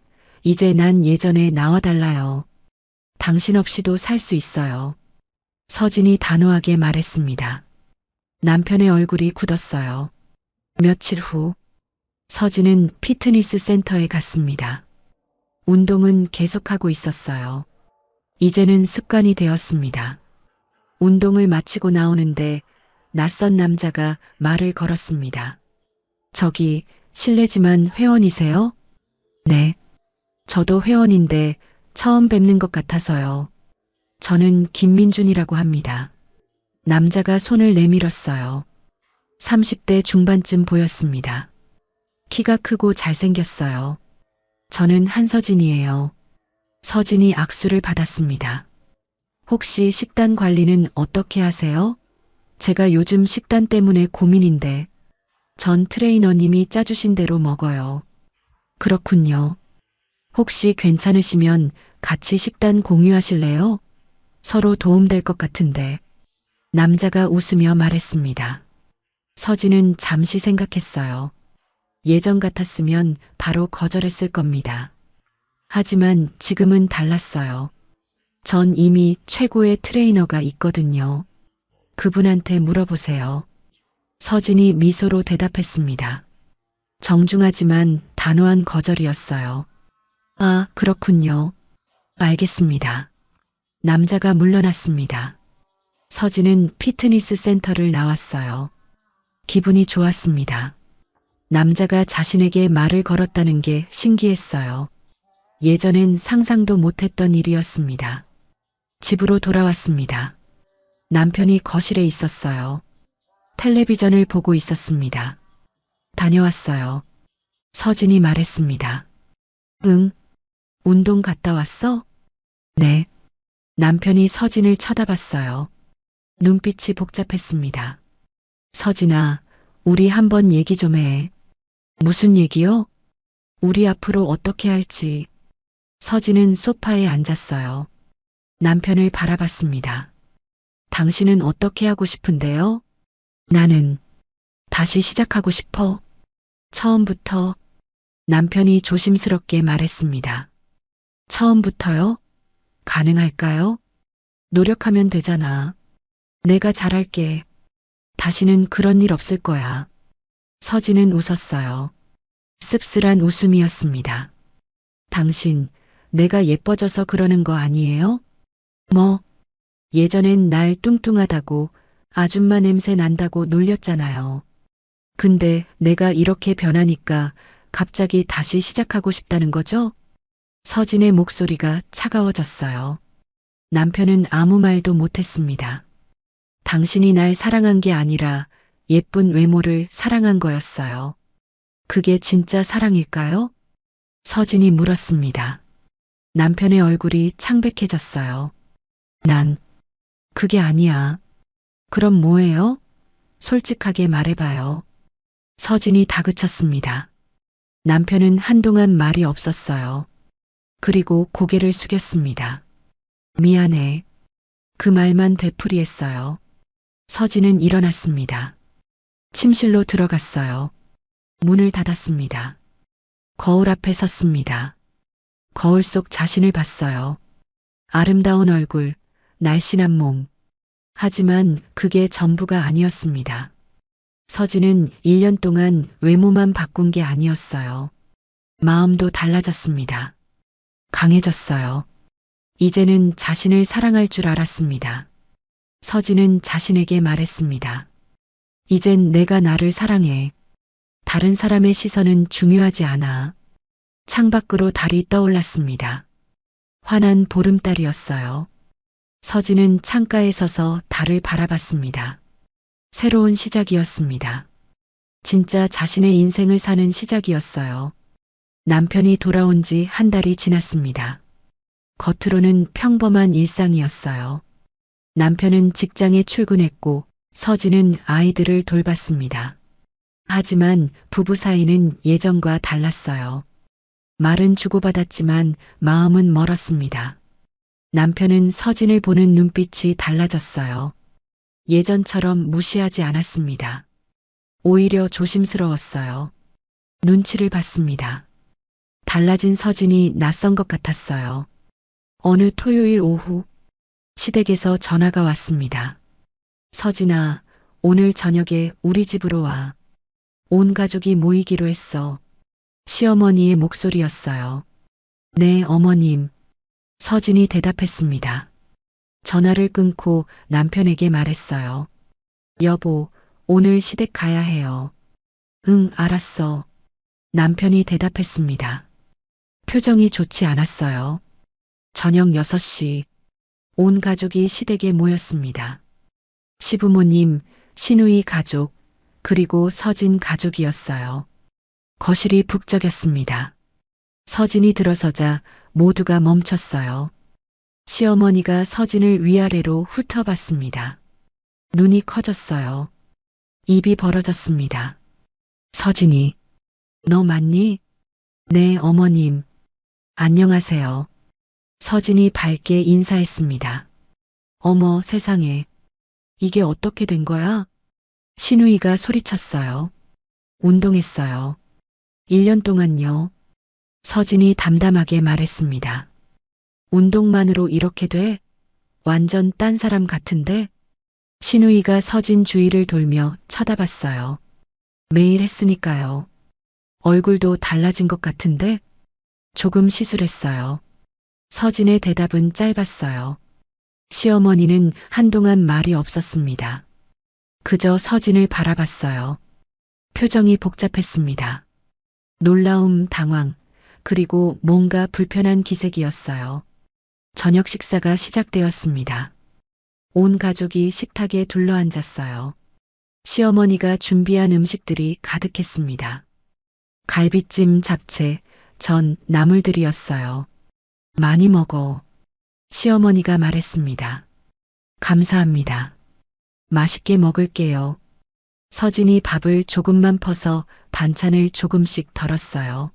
이제 난 예전에 나와 달라요. 당신 없이도 살 수 있어요. 서진이 단호하게 말했습니다. 남편의 얼굴이 굳었어요. 며칠 후 서진은 피트니스 센터에 갔습니다. 운동은 계속하고 있었어요. 이제는 습관이 되었습니다. 운동을 마치고 나오는데 낯선 남자가 말을 걸었습니다. 저기 실례지만 회원이세요? 네. 저도 회원인데 처음 뵙는 것 같아서요. 저는 김민준이라고 합니다. 남자가 손을 내밀었어요. 30대 중반쯤 보였습니다. 키가 크고 잘생겼어요. 저는 한서진이에요. 서진이 악수를 받았습니다. 혹시 식단 관리는 어떻게 하세요? 제가 요즘 식단 때문에 고민인데 전 트레이너님이 짜주신 대로 먹어요. 그렇군요. 혹시 괜찮으시면 같이 식단 공유하실래요? 서로 도움될 것 같은데. 남자가 웃으며 말했습니다. 서진은 잠시 생각했어요. 예전 같았으면 바로 거절했을 겁니다. 하지만 지금은 달랐어요. 전 이미 최고의 트레이너가 있거든요. 그분한테 물어보세요. 서진이 미소로 대답했습니다. 정중하지만 단호한 거절이었어요. 아, 그렇군요. 알겠습니다. 남자가 물러났습니다. 서진은 피트니스 센터를 나왔어요. 기분이 좋았습니다. 남자가 자신에게 말을 걸었다는 게 신기했어요. 예전엔 상상도 못했던 일이었습니다. 집으로 돌아왔습니다. 남편이 거실에 있었어요. 텔레비전을 보고 있었습니다. 다녀왔어요. 서진이 말했습니다. 응. 운동 갔다 왔어? 네. 남편이 서진을 쳐다봤어요. 눈빛이 복잡했습니다. 서진아, 우리 한번 얘기 좀 해. 무슨 얘기요? 우리 앞으로 어떻게 할지. 서진은 소파에 앉았어요. 남편을 바라봤습니다. 당신은 어떻게 하고 싶은데요? 나는 다시 시작하고 싶어. 처음부터. 남편이 조심스럽게 말했습니다. 처음부터요? 가능할까요? 노력하면 되잖아. 내가 잘할게. 다시는 그런 일 없을 거야. 서진은 웃었어요. 씁쓸한 웃음이었습니다. 당신, 내가 예뻐져서 그러는 거 아니에요? 뭐, 예전엔 날 뚱뚱하다고 아줌마 냄새 난다고 놀렸잖아요. 근데 내가 이렇게 변하니까 갑자기 다시 시작하고 싶다는 거죠? 서진의 목소리가 차가워졌어요. 남편은 아무 말도 못했습니다. 당신이 날 사랑한 게 아니라 예쁜 외모를 사랑한 거였어요. 그게 진짜 사랑일까요? 서진이 물었습니다. 남편의 얼굴이 창백해졌어요. 난 그게 아니야. 그럼 뭐예요? 솔직하게 말해봐요. 서진이 다그쳤습니다. 남편은 한동안 말이 없었어요. 그리고 고개를 숙였습니다. 미안해. 그 말만 되풀이했어요. 서진은 일어났습니다. 침실로 들어갔어요. 문을 닫았습니다. 거울 앞에 섰습니다. 거울 속 자신을 봤어요. 아름다운 얼굴, 날씬한 몸. 하지만 그게 전부가 아니었습니다. 서진은 1년 동안 외모만 바꾼 게 아니었어요. 마음도 달라졌습니다. 강해졌어요. 이제는 자신을 사랑할 줄 알았습니다. 서진은 자신에게 말했습니다. 이젠 내가 나를 사랑해. 다른 사람의 시선은 중요하지 않아. 창밖으로 달이 떠올랐습니다. 환한 보름달이었어요. 서진은 창가에 서서 달을 바라봤습니다. 새로운 시작이었습니다. 진짜 자신의 인생을 사는 시작이었어요. 남편이 돌아온 지 한 달이 지났습니다. 겉으로는 평범한 일상이었어요. 남편은 직장에 출근했고 서진은 아이들을 돌봤습니다. 하지만 부부 사이는 예전과 달랐어요. 말은 주고받았지만 마음은 멀었습니다. 남편은 서진을 보는 눈빛이 달라졌어요. 예전처럼 무시하지 않았습니다. 오히려 조심스러웠어요. 눈치를 봤습니다. 달라진 서진이 낯선 것 같았어요. 어느 토요일 오후 시댁에서 전화가 왔습니다. 서진아, 오늘 저녁에 우리 집으로 와. 온 가족이 모이기로 했어. 시어머니의 목소리였어요. 네, 어머님. 서진이 대답했습니다. 전화를 끊고 남편에게 말했어요. 여보, 오늘 시댁 가야 해요. 응, 알았어. 남편이 대답했습니다. 표정이 좋지 않았어요. 저녁 6시, 온 가족이 시댁에 모였습니다. 시부모님, 시누이 가족, 그리고 서진 가족이었어요. 거실이 북적였습니다. 서진이 들어서자 모두가 멈췄어요. 시어머니가 서진을 위아래로 훑어봤습니다. 눈이 커졌어요. 입이 벌어졌습니다. 서진이, 너 맞니? 네, 어머님. 안녕하세요. 서진이 밝게 인사했습니다. 어머, 세상에. 이게 어떻게 된 거야? 시누이가 소리쳤어요. 운동했어요. 1년 동안요. 서진이 담담하게 말했습니다. 운동만으로 이렇게 돼? 완전 딴 사람 같은데? 시누이가 서진 주위를 돌며 쳐다봤어요. 매일 했으니까요. 얼굴도 달라진 것 같은데? 조금 시술했어요. 서진의 대답은 짧았어요. 시어머니는 한동안 말이 없었습니다. 그저 서진을 바라봤어요. 표정이 복잡했습니다. 놀라움, 당황, 그리고 뭔가 불편한 기색이었어요. 저녁 식사가 시작되었습니다. 온 가족이 식탁에 둘러앉았어요. 시어머니가 준비한 음식들이 가득했습니다. 갈비찜, 잡채, 전, 나물들이었어요. 많이 먹어. 시어머니가 말했습니다. 감사합니다. 맛있게 먹을게요. 서진이 밥을 조금만 퍼서 반찬을 조금씩 덜었어요.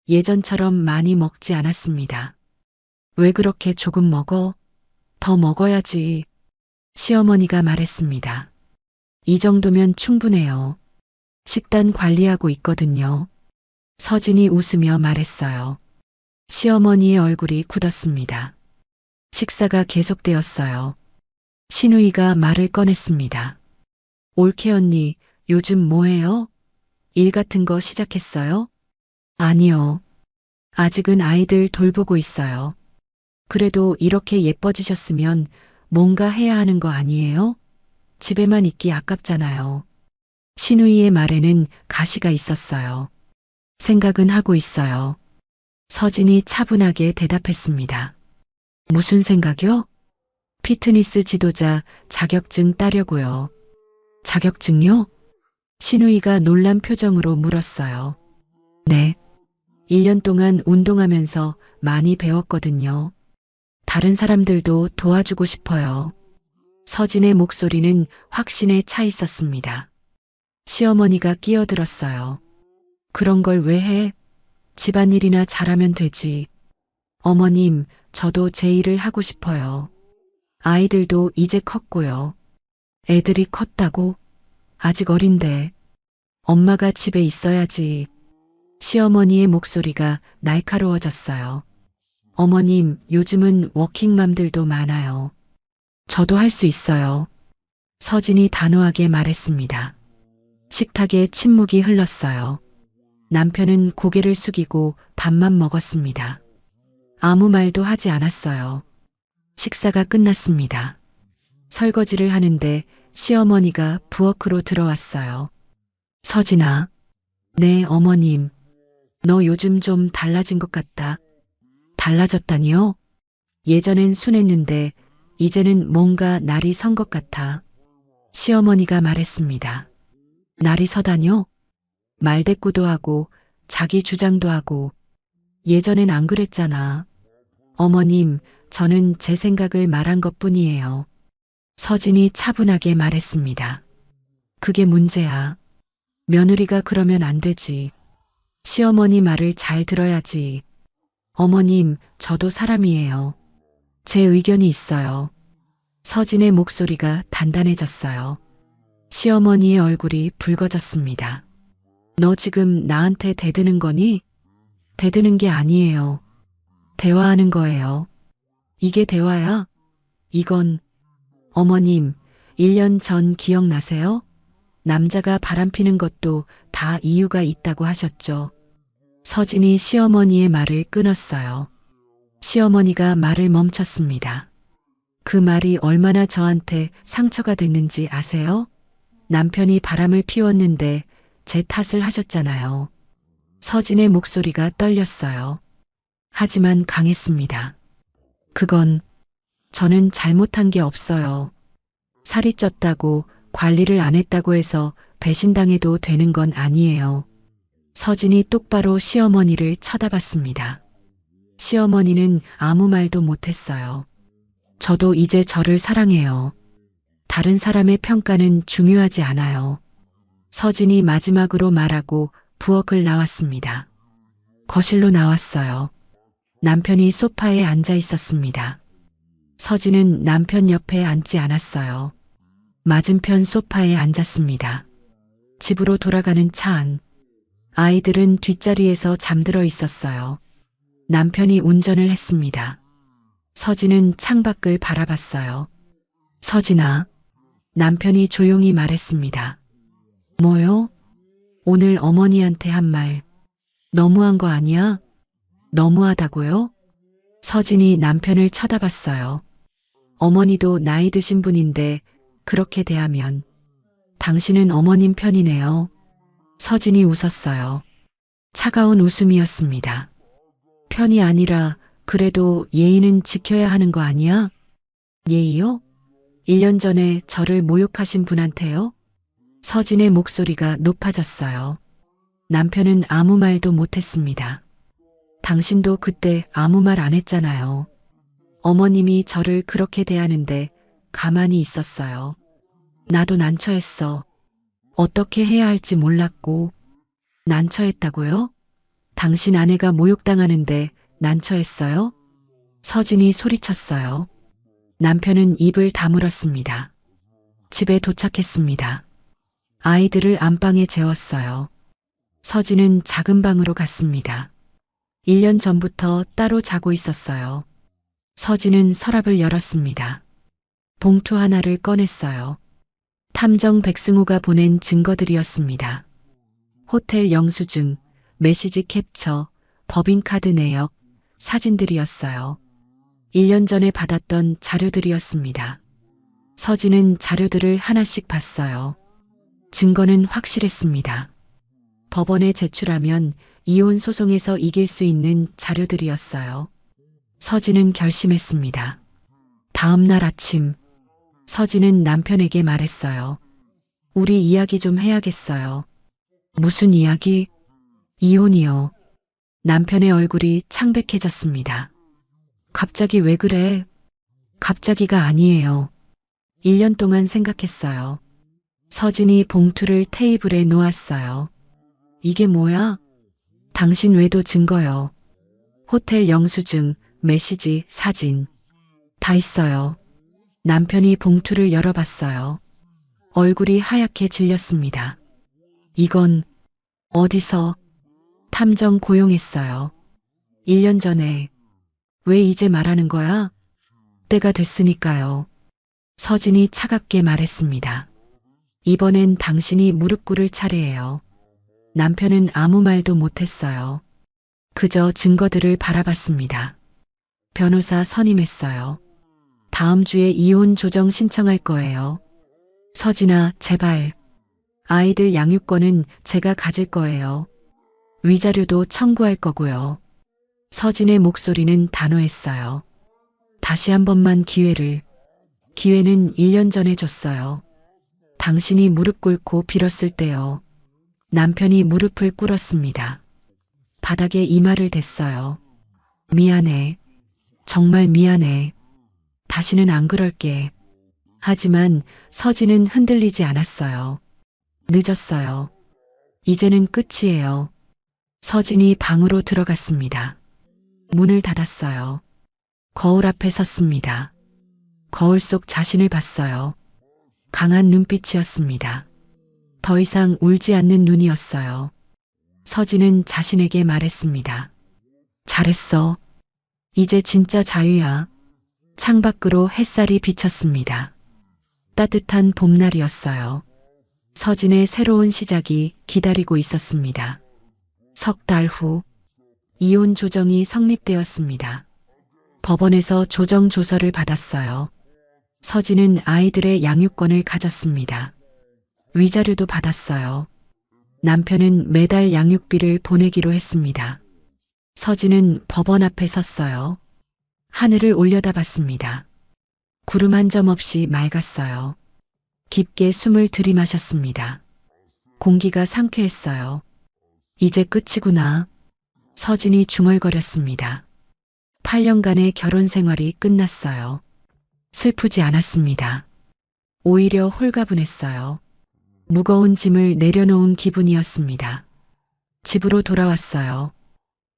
예전처럼 많이 먹지 않았습니다. 왜 그렇게 조금 먹어? 더 먹어야지. 시어머니가 말했습니다. 이 정도면 충분해요. 식단 관리하고 있거든요. 서진이 웃으며 말했어요. 시어머니의 얼굴이 굳었습니다. 식사가 계속되었어요. 시누이가 말을 꺼냈습니다. 올케 언니, 요즘 뭐해요? 일 같은 거 시작했어요? 아니요. 아직은 아이들 돌보고 있어요. 그래도 이렇게 예뻐지셨으면 뭔가 해야 하는 거 아니에요? 집에만 있기 아깝잖아요. 시누이의 말에는 가시가 있었어요. 생각은 하고 있어요. 서진이 차분하게 대답했습니다. 무슨 생각이요? 피트니스 지도자 자격증 따려고요. 자격증요? 시누이가 놀란 표정으로 물었어요. 네. 1년 동안 운동하면서 많이 배웠거든요. 다른 사람들도 도와주고 싶어요. 서진의 목소리는 확신에 차 있었습니다. 시어머니가 끼어들었어요. 그런 걸 왜 해? 집안일이나 잘하면 되지. 어머님, 저도 제 일을 하고 싶어요. 아이들도 이제 컸고요. 애들이 컸다고? 아직 어린데. 엄마가 집에 있어야지. 시어머니의 목소리가 날카로워졌어요. 어머님, 요즘은 워킹맘들도 많아요. 저도 할 수 있어요. 서진이 단호하게 말했습니다. 식탁에 침묵이 흘렀어요. 남편은 고개를 숙이고 밥만 먹었습니다. 아무 말도 하지 않았어요. 식사가 끝났습니다. 설거지를 하는데 시어머니가 부엌으로 들어왔어요. 서진아. 네, 어머님. 너 요즘 좀 달라진 것 같다. 달라졌다니요? 예전엔 순했는데 이제는 뭔가 날이 선 것 같아. 시어머니가 말했습니다. 날이 서다뇨? 말대꾸도 하고 자기 주장도 하고 예전엔 안 그랬잖아. 어머님, 저는 제 생각을 말한 것뿐이에요. 서진이 차분하게 말했습니다. 그게 문제야. 며느리가 그러면 안 되지. 시어머니 말을 잘 들어야지. 어머님, 저도 사람이에요. 제 의견이 있어요. 서진의 목소리가 단단해졌어요. 시어머니의 얼굴이 붉어졌습니다. 너 지금 나한테 대드는 거니? 대드는 게 아니에요. 대화하는 거예요. 이게 대화야? 이건, 어머님, 1년 전 기억나세요? 남자가 바람피는 것도 다 이유가 있다고 하셨죠. 서진이 시어머니의 말을 끊었어요. 시어머니가 말을 멈췄습니다. 그 말이 얼마나 저한테 상처가 됐는지 아세요? 남편이 바람을 피웠는데 제 탓을 하셨잖아요. 서진의 목소리가 떨렸어요. 하지만 강했습니다. 그건 저는 잘못한 게 없어요. 살이 쪘다고 관리를 안 했다고 해서 배신당해도 되는 건 아니에요. 서진이 똑바로 시어머니를 쳐다봤습니다. 시어머니는 아무 말도 못했어요. 저도 이제 저를 사랑해요. 다른 사람의 평가는 중요하지 않아요. 서진이 마지막으로 말하고 부엌을 나왔습니다. 거실로 나왔어요. 남편이 소파에 앉아 있었습니다. 서진은 남편 옆에 앉지 않았어요. 맞은편 소파에 앉았습니다. 집으로 돌아가는 차 안. 아이들은 뒷자리에서 잠들어 있었어요. 남편이 운전을 했습니다. 서진은 창밖을 바라봤어요. 서진아. 남편이 조용히 말했습니다. 뭐요? 오늘 어머니한테 한 말 너무한 거 아니야? 너무하다고요? 서진이 남편을 쳐다봤어요. 어머니도 나이 드신 분인데 그렇게 대하면 당신은 어머님 편이네요. 서진이 웃었어요. 차가운 웃음이었습니다. 편이 아니라 그래도 예의는 지켜야 하는 거 아니야? 예의요? 1년 전에 저를 모욕하신 분한테요? 서진의 목소리가 높아졌어요. 남편은 아무 말도 못했습니다. 당신도 그때 아무 말 안 했잖아요. 어머님이 저를 그렇게 대하는데 가만히 있었어요. 나도 난처했어. 어떻게 해야 할지 몰랐고. 난처했다고요? 당신 아내가 모욕당하는데 난처했어요? 서진이 소리쳤어요. 남편은 입을 다물었습니다. 집에 도착했습니다. 아이들을 안방에 재웠어요. 서진은 작은 방으로 갔습니다. 1년 전부터 따로 자고 있었어요. 서진은 서랍을 열었습니다. 봉투 하나를 꺼냈어요. 탐정 백승호가 보낸 증거들이었습니다. 호텔 영수증, 메시지 캡처, 법인카드 내역, 사진들이었어요. 1년 전에 받았던 자료들이었습니다. 서진은 자료들을 하나씩 봤어요. 증거는 확실했습니다. 법원에 제출하면 이혼 소송에서 이길 수 있는 자료들이었어요. 서진은 결심했습니다. 다음 날 아침, 서진은 남편에게 말했어요. 우리 이야기 좀 해야겠어요. 무슨 이야기? 이혼이요. 남편의 얼굴이 창백해졌습니다. 갑자기 왜 그래? 갑자기가 아니에요. 1년 동안 생각했어요. 서진이 봉투를 테이블에 놓았어요. 이게 뭐야? 당신 외도 증거요. 호텔 영수증, 메시지, 사진. 다 있어요. 남편이 봉투를 열어봤어요. 얼굴이 하얗게 질렸습니다. 이건 어디서 탐정 고용했어요. 1년 전에. 왜 이제 말하는 거야? 때가 됐으니까요. 서진이 차갑게 말했습니다. 이번엔 당신이 무릎 꿇을 차례예요. 남편은 아무 말도 못했어요. 그저 증거들을 바라봤습니다. 변호사 선임했어요. 다음 주에 이혼 조정 신청할 거예요. 서진아, 제발. 아이들 양육권은 제가 가질 거예요. 위자료도 청구할 거고요. 서진의 목소리는 단호했어요. 다시 한 번만 기회를. 기회는 1년 전에 줬어요. 당신이 무릎 꿇고 빌었을 때요. 남편이 무릎을 꿇었습니다. 바닥에 이마를 댔어요. 미안해. 정말 미안해. 다시는 안 그럴게. 하지만 서진은 흔들리지 않았어요. 늦었어요. 이제는 끝이에요. 서진이 방으로 들어갔습니다. 문을 닫았어요. 거울 앞에 섰습니다. 거울 속 자신을 봤어요. 강한 눈빛이었습니다. 더 이상 울지 않는 눈이었어요. 서진은 자신에게 말했습니다. 잘했어. 이제 진짜 자유야. 창밖으로 햇살이 비쳤습니다. 따뜻한 봄날이었어요. 서진의 새로운 시작이 기다리고 있었습니다. 석 달 후, 이혼 조정이 성립되었습니다. 법원에서 조정 조서를 받았어요. 서진은 아이들의 양육권을 가졌습니다. 위자료도 받았어요. 남편은 매달 양육비를 보내기로 했습니다. 서진은 법원 앞에 섰어요. 하늘을 올려다봤습니다. 구름 한 점 없이 맑았어요. 깊게 숨을 들이마셨습니다. 공기가 상쾌했어요. 이제 끝이구나. 서진이 중얼거렸습니다. 8년간의 결혼 생활이 끝났어요. 슬프지 않았습니다. 오히려 홀가분했어요. 무거운 짐을 내려놓은 기분이었습니다. 집으로 돌아왔어요.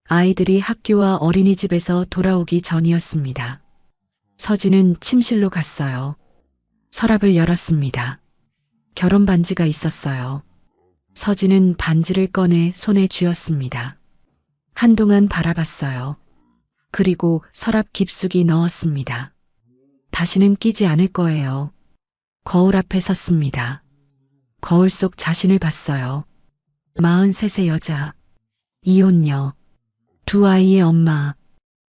아이들이 학교와 어린이집에서 돌아오기 전이었습니다. 서진은 침실로 갔어요. 서랍을 열었습니다. 결혼 반지가 있었어요. 서진은 반지를 꺼내 손에 쥐었습니다. 한동안 바라봤어요. 그리고 서랍 깊숙이 넣었습니다. 다시는 끼지 않을 거예요. 거울 앞에 섰습니다. 거울 속 자신을 봤어요. 43세 여자, 이혼녀, 두 아이의 엄마.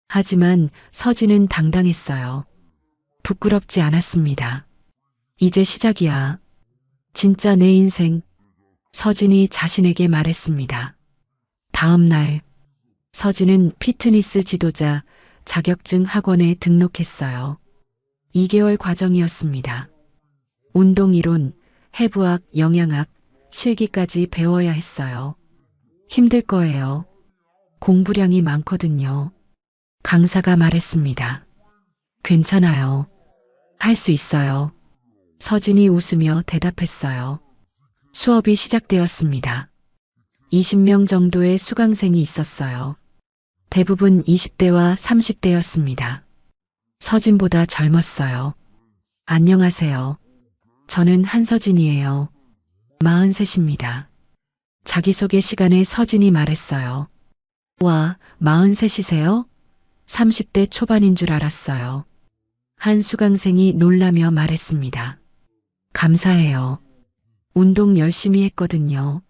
하지만 서진은 당당했어요. 부끄럽지 않았습니다. 이제 시작이야. 진짜 내 인생. 서진이 자신에게 말했습니다. 다음 날, 서진은 피트니스 지도자 자격증 학원에 등록했어요. 2개월 과정이었습니다. 운동 이론, 해부학, 영양학, 실기까지 배워야 했어요. 힘들 거예요. 공부량이 많거든요. 강사가 말했습니다. 괜찮아요. 할 수 있어요. 서진이 웃으며 대답했어요. 수업이 시작되었습니다. 20명 정도의 수강생이 있었어요. 대부분 20대와 30대였습니다. 서진보다 젊었어요. 안녕하세요. 저는 한서진이에요. 43입니다. 자기소개 시간에 서진이 말했어요. 와, 43이세요? 30대 초반인 줄 알았어요. 한 수강생이 놀라며 말했습니다. 감사해요. 운동 열심히 했거든요.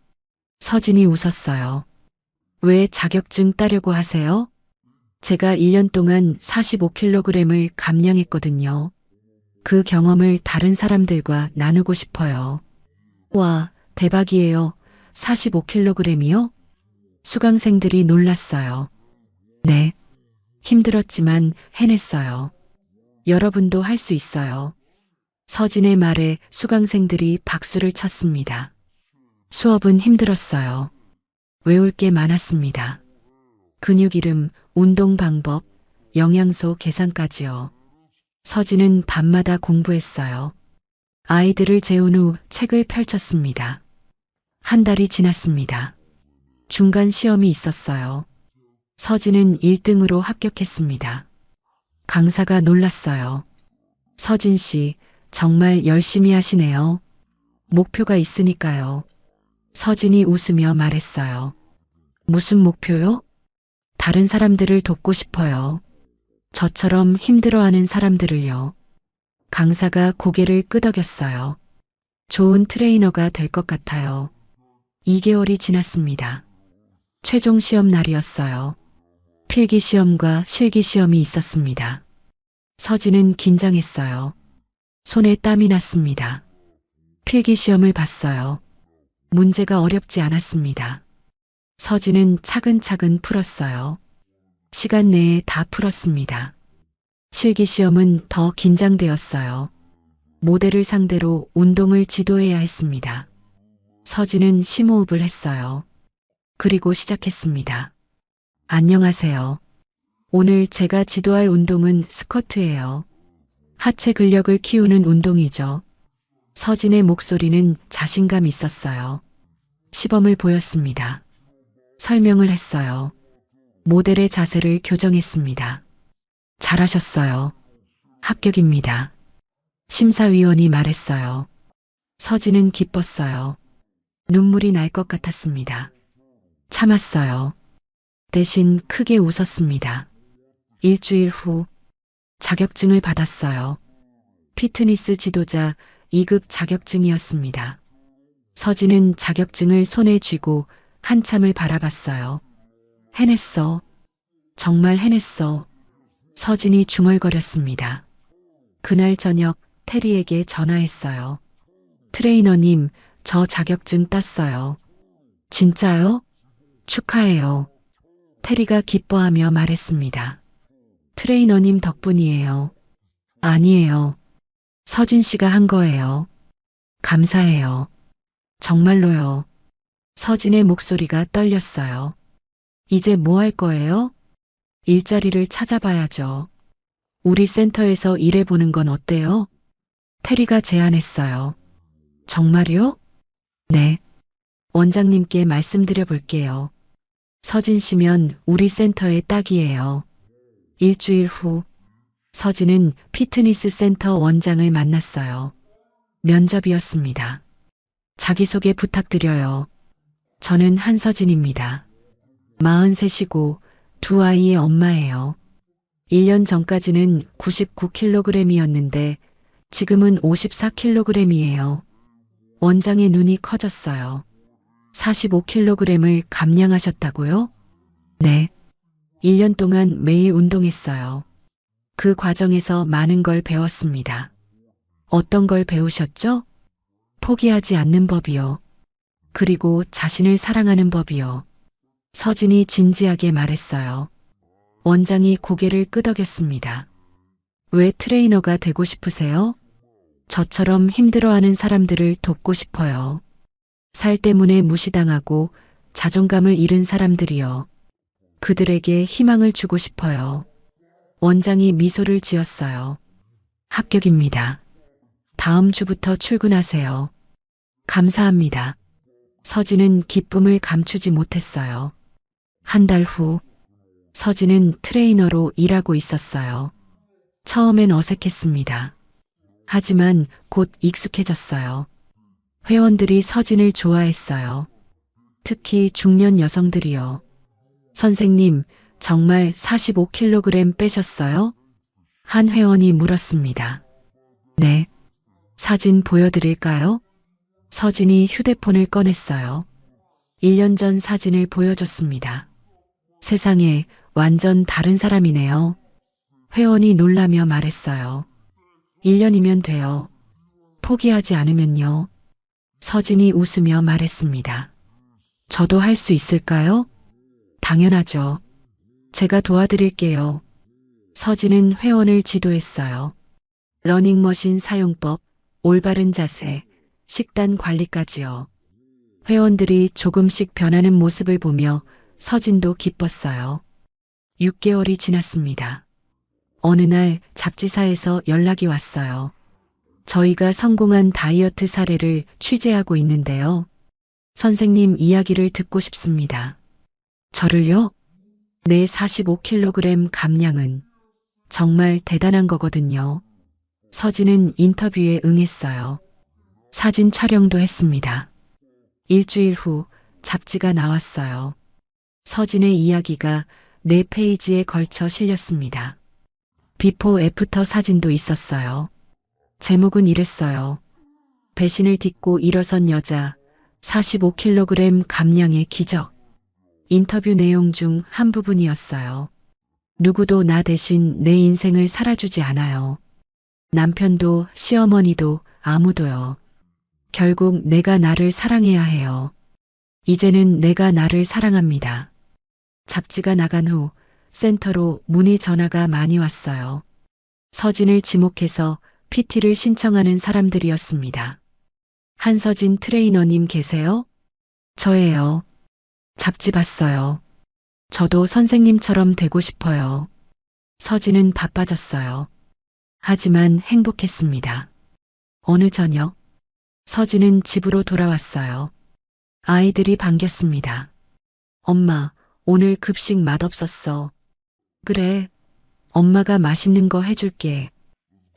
서진이 웃었어요. 왜 자격증 따려고 하세요? 제가 1년 동안 45kg을 감량했거든요. 그 경험을 다른 사람들과 나누고 싶어요. 와, 대박이에요. 45kg이요? 수강생들이 놀랐어요. 네. 힘들었지만 해냈어요. 여러분도 할 수 있어요. 서진의 말에 수강생들이 박수를 쳤습니다. 수업은 힘들었어요. 외울 게 많았습니다. 근육 이름, 운동 방법, 영양소 계산까지요. 서진은 밤마다 공부했어요. 아이들을 재운 후 책을 펼쳤습니다. 한 달이 지났습니다. 중간 시험이 있었어요. 서진은 1등으로 합격했습니다. 강사가 놀랐어요. 서진 씨, 정말 열심히 하시네요. 목표가 있으니까요. 서진이 웃으며 말했어요. 무슨 목표요? 다른 사람들을 돕고 싶어요. 저처럼 힘들어하는 사람들을요. 강사가 고개를 끄덕였어요. 좋은 트레이너가 될 것 같아요. 2개월이 지났습니다. 최종 시험 날이었어요. 필기 시험과 실기 시험이 있었습니다. 서진은 긴장했어요. 손에 땀이 났습니다. 필기 시험을 봤어요. 문제가 어렵지 않았습니다. 서진은 차근차근 풀었어요. 시간 내에 다 풀었습니다. 실기 시험은 더 긴장되었어요. 모델을 상대로 운동을 지도해야 했습니다. 서진은 심호흡을 했어요. 그리고 시작했습니다. 안녕하세요. 오늘 제가 지도할 운동은 스쿼트예요. 하체 근력을 키우는 운동이죠. 서진의 목소리는 자신감 있었어요. 시범을 보였습니다. 설명을 했어요. 모델의 자세를 교정했습니다. 잘하셨어요. 합격입니다. 심사위원이 말했어요. 서진은 기뻤어요. 눈물이 날 것 같았습니다. 참았어요. 대신 크게 웃었습니다. 일주일 후 자격증을 받았어요. 피트니스 지도자 2급 자격증이었습니다. 서진은 자격증을 손에 쥐고 한참을 바라봤어요. 해냈어. 정말 해냈어. 서진이 중얼거렸습니다. 그날 저녁 테리에게 전화했어요. 트레이너님, 저 자격증 땄어요. 진짜요? 축하해요. 테리가 기뻐하며 말했습니다. 트레이너님 덕분이에요. 아니에요. 서진 씨가 한 거예요. 감사해요. 정말로요. 서진의 목소리가 떨렸어요. 이제 뭐 할 거예요? 일자리를 찾아봐야죠. 우리 센터에서 일해보는 건 어때요? 테리가 제안했어요. 정말요? 네. 원장님께 말씀드려 볼게요. 서진 씨면 우리 센터의 딱이에요. 일주일 후 서진은 피트니스 센터 원장을 만났어요. 면접이었습니다. 자기소개 부탁드려요. 저는 한서진입니다. 43이고 두 아이의 엄마예요. 1년 전까지는 99kg이었는데 지금은 54kg이에요. 원장의 눈이 커졌어요. 45kg을 감량하셨다고요? 네. 1년 동안 매일 운동했어요. 그 과정에서 많은 걸 배웠습니다. 어떤 걸 배우셨죠? 포기하지 않는 법이요. 그리고 자신을 사랑하는 법이요. 서진이 진지하게 말했어요. 원장이 고개를 끄덕였습니다. 왜 트레이너가 되고 싶으세요? 저처럼 힘들어하는 사람들을 돕고 싶어요. 살 때문에 무시당하고 자존감을 잃은 사람들이요. 그들에게 희망을 주고 싶어요. 원장이 미소를 지었어요. 합격입니다. 다음 주부터 출근하세요. 감사합니다. 서진은 기쁨을 감추지 못했어요. 한 달 후, 서진은 트레이너로 일하고 있었어요. 처음엔 어색했습니다. 하지만 곧 익숙해졌어요. 회원들이 서진을 좋아했어요. 특히 중년 여성들이요. 선생님, 정말 45kg 빼셨어요? 한 회원이 물었습니다. 네. 사진 보여드릴까요? 서진이 휴대폰을 꺼냈어요. 1년 전 사진을 보여줬습니다. 세상에 완전 다른 사람이네요. 회원이 놀라며 말했어요. 1년이면 돼요. 포기하지 않으면요. 서진이 웃으며 말했습니다. 저도 할 수 있을까요? 당연하죠. 제가 도와드릴게요. 서진은 회원을 지도했어요. 러닝머신 사용법, 올바른 자세, 식단 관리까지요. 회원들이 조금씩 변하는 모습을 보며 서진도 기뻤어요. 6개월이 지났습니다. 어느 날 잡지사에서 연락이 왔어요. 저희가 성공한 다이어트 사례를 취재하고 있는데요. 선생님 이야기를 듣고 싶습니다. 저를요? 내 45kg 감량은 정말 대단한 거거든요. 서진은 인터뷰에 응했어요. 사진 촬영도 했습니다. 일주일 후 잡지가 나왔어요. 서진의 이야기가 4페이지에 걸쳐 실렸습니다. 비포 애프터 사진도 있었어요. 제목은 이랬어요. 배신을 딛고 일어선 여자, 45kg 감량의 기적. 인터뷰 내용 중 한 부분이었어요. 누구도 나 대신 내 인생을 살아주지 않아요. 남편도 시어머니도 아무도요. 결국 내가 나를 사랑해야 해요. 이제는 내가 나를 사랑합니다. 잡지가 나간 후 센터로 문의 전화가 많이 왔어요. 서진을 지목해서 PT를 신청하는 사람들이었습니다. 한서진 트레이너님 계세요? 저예요. 잡지 봤어요. 저도 선생님처럼 되고 싶어요. 서진은 바빠졌어요. 하지만 행복했습니다. 어느 저녁, 서진은 집으로 돌아왔어요. 아이들이 반겼습니다. 엄마, 오늘 급식 맛없었어. 그래, 엄마가 맛있는 거 해줄게.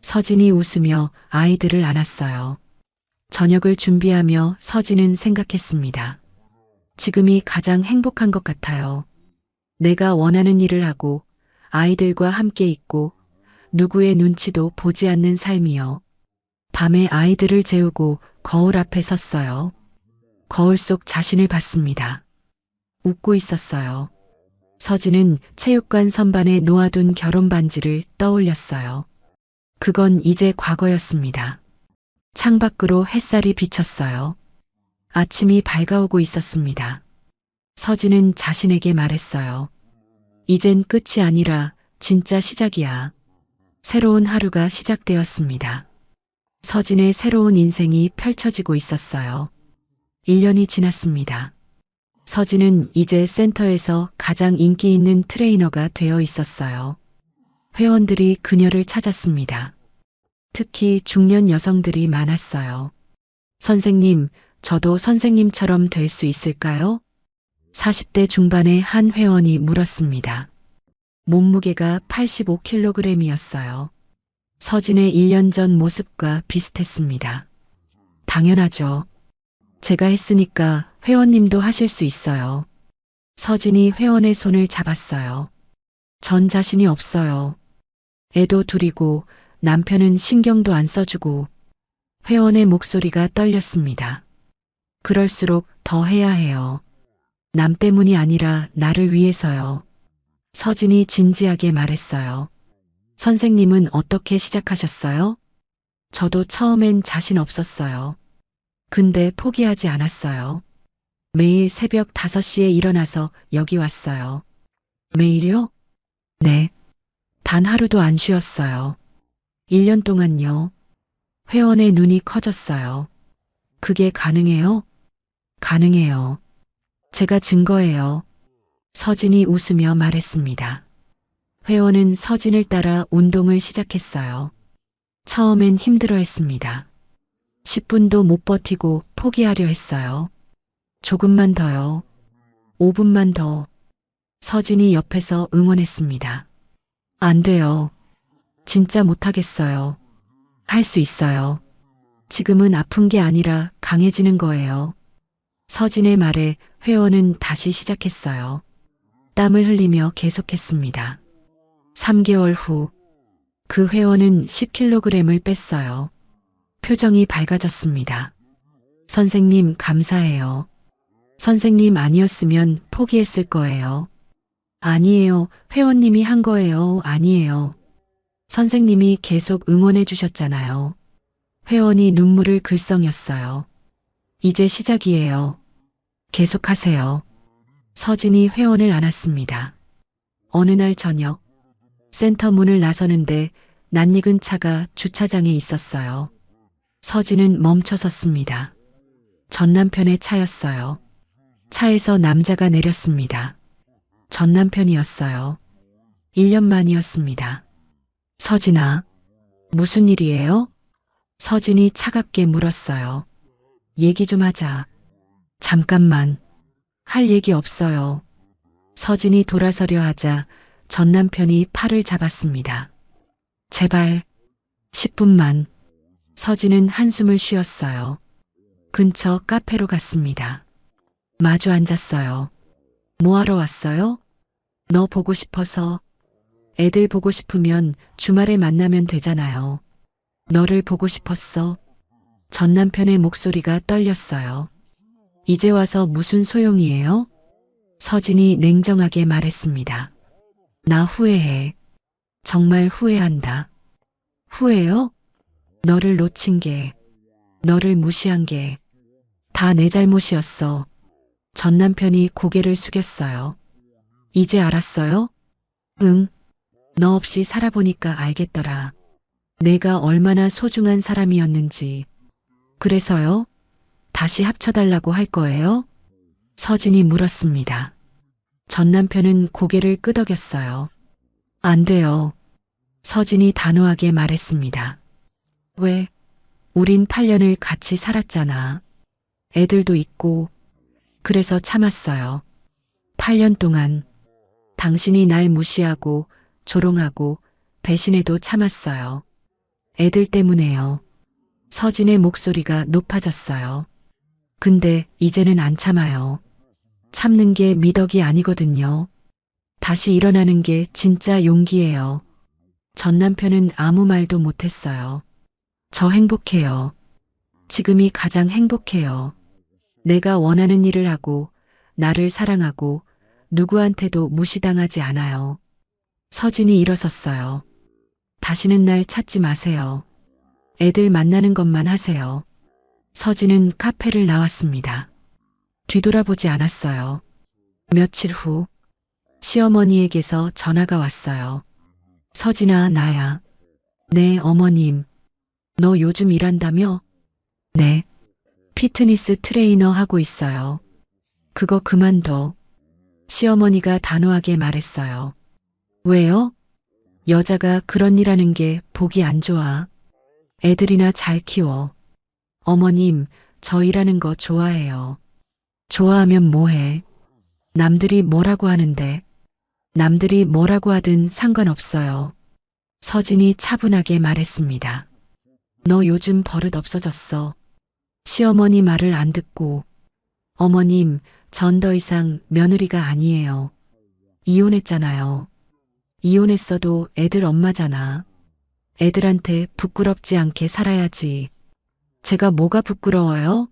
서진이 웃으며 아이들을 안았어요. 저녁을 준비하며 서진은 생각했습니다. 지금이 가장 행복한 것 같아요. 내가 원하는 일을 하고 아이들과 함께 있고 누구의 눈치도 보지 않는 삶이요. 밤에 아이들을 재우고 거울 앞에 섰어요. 거울 속 자신을 봤습니다. 웃고 있었어요. 서진은 체육관 선반에 놓아둔 결혼 반지를 떠올렸어요. 그건 이제 과거였습니다. 창밖으로 햇살이 비쳤어요. 아침이 밝아오고 있었습니다. 서진은 자신에게 말했어요. 이젠 끝이 아니라 진짜 시작이야. 새로운 하루가 시작되었습니다. 서진의 새로운 인생이 펼쳐지고 있었어요. 1년이 지났습니다. 서진은 이제 센터에서 가장 인기 있는 트레이너가 되어 있었어요. 회원들이 그녀를 찾았습니다. 특히 중년 여성들이 많았어요. 선생님, 저도 선생님처럼 될 수 있을까요? 40대 중반의 한 회원이 물었습니다. 몸무게가 85kg이었어요. 서진의 1년 전 모습과 비슷했습니다. 당연하죠. 제가 했으니까 회원님도 하실 수 있어요. 서진이 회원의 손을 잡았어요. 전 자신이 없어요. 애도 둘이고 남편은 신경도 안 써주고. 회원의 목소리가 떨렸습니다. 그럴수록 더 해야 해요. 남 때문이 아니라 나를 위해서요. 서진이 진지하게 말했어요. 선생님은 어떻게 시작하셨어요? 저도 처음엔 자신 없었어요. 근데 포기하지 않았어요. 매일 새벽 5시에 일어나서 여기 왔어요. 매일요? 네. 단 하루도 안 쉬었어요. 1년 동안요. 회원의 눈이 커졌어요. 그게 가능해요? 가능해요. 제가 증거예요. 서진이 웃으며 말했습니다. 회원은 서진을 따라 운동을 시작했어요. 처음엔 힘들어했습니다. 10분도 못 버티고 포기하려 했어요. 조금만 더요. 5분만 더. 서진이 옆에서 응원했습니다. 안 돼요. 진짜 못하겠어요. 할 수 있어요. 지금은 아픈 게 아니라 강해지는 거예요. 서진의 말에 회원은 다시 시작했어요. 땀을 흘리며 계속했습니다. 3개월 후, 그 회원은 10kg을 뺐어요. 표정이 밝아졌습니다. 선생님, 감사해요. 선생님 아니었으면 포기했을 거예요. 아니에요. 회원님이 한 거예요. 아니에요. 선생님이 계속 응원해 주셨잖아요. 회원이 눈물을 글썽였어요. 이제 시작이에요. 계속하세요. 서진이 회원을 안았습니다. 어느 날 저녁, 센터 문을 나서는데 낯익은 차가 주차장에 있었어요. 서진은 멈춰 섰습니다. 전 남편의 차였어요. 차에서 남자가 내렸습니다. 전 남편이었어요. 1년 만이었습니다. 서진아, 무슨 일이에요? 서진이 차갑게 물었어요. 얘기 좀 하자. 잠깐만. 할 얘기 없어요. 서진이 돌아서려 하자 전 남편이 팔을 잡았습니다. 제발 10분만. 서진은 한숨을 쉬었어요. 근처 카페로 갔습니다. 마주 앉았어요. 뭐하러 왔어요? 너 보고 싶어서. 애들 보고 싶으면 주말에 만나면 되잖아요. 너를 보고 싶었어. 전 남편의 목소리가 떨렸어요. 이제 와서 무슨 소용이에요? 서진이 냉정하게 말했습니다. 나 후회해. 정말 후회한다. 후회요? 너를 놓친 게, 너를 무시한 게 다 내 잘못이었어. 전 남편이 고개를 숙였어요. 이제 알았어요? 응. 너 없이 살아보니까 알겠더라. 내가 얼마나 소중한 사람이었는지. 그래서요? 다시 합쳐달라고 할 거예요? 서진이 물었습니다. 전 남편은 고개를 끄덕였어요. 안 돼요. 서진이 단호하게 말했습니다. 왜? 우린 8년을 같이 살았잖아. 애들도 있고. 그래서 참았어요. 8년 동안 당신이 날 무시하고 조롱하고 배신해도 참았어요. 애들 때문에요. 서진의 목소리가 높아졌어요. 근데 이제는 안 참아요. 참는 게 미덕이 아니거든요. 다시 일어나는 게 진짜 용기예요. 전 남편은 아무 말도 못했어요. 저 행복해요. 지금이 가장 행복해요. 내가 원하는 일을 하고 나를 사랑하고 누구한테도 무시당하지 않아요. 서진이 일어섰어요. 다시는 날 찾지 마세요. 애들 만나는 것만 하세요. 서진은 카페를 나왔습니다. 뒤돌아보지 않았어요. 며칠 후 시어머니에게서 전화가 왔어요. 서진아, 나야. 네, 어머님. 너 요즘 일한다며? 네. 피트니스 트레이너 하고 있어요. 그거 그만둬. 시어머니가 단호하게 말했어요. 왜요? 여자가 그런 일 하는 게 보기 안 좋아. 애들이나 잘 키워. 어머님, 저 일하는 거 좋아해요. 좋아하면 뭐해? 남들이 뭐라고 하는데. 남들이 뭐라고 하든 상관없어요. 서진이 차분하게 말했습니다. 너 요즘 버릇 없어졌어. 시어머니 말을 안 듣고. 어머님, 전 더 이상 며느리가 아니에요. 이혼했잖아요. 이혼했어도 애들 엄마잖아. 애들한테 부끄럽지 않게 살아야지. 제가 뭐가 부끄러워요?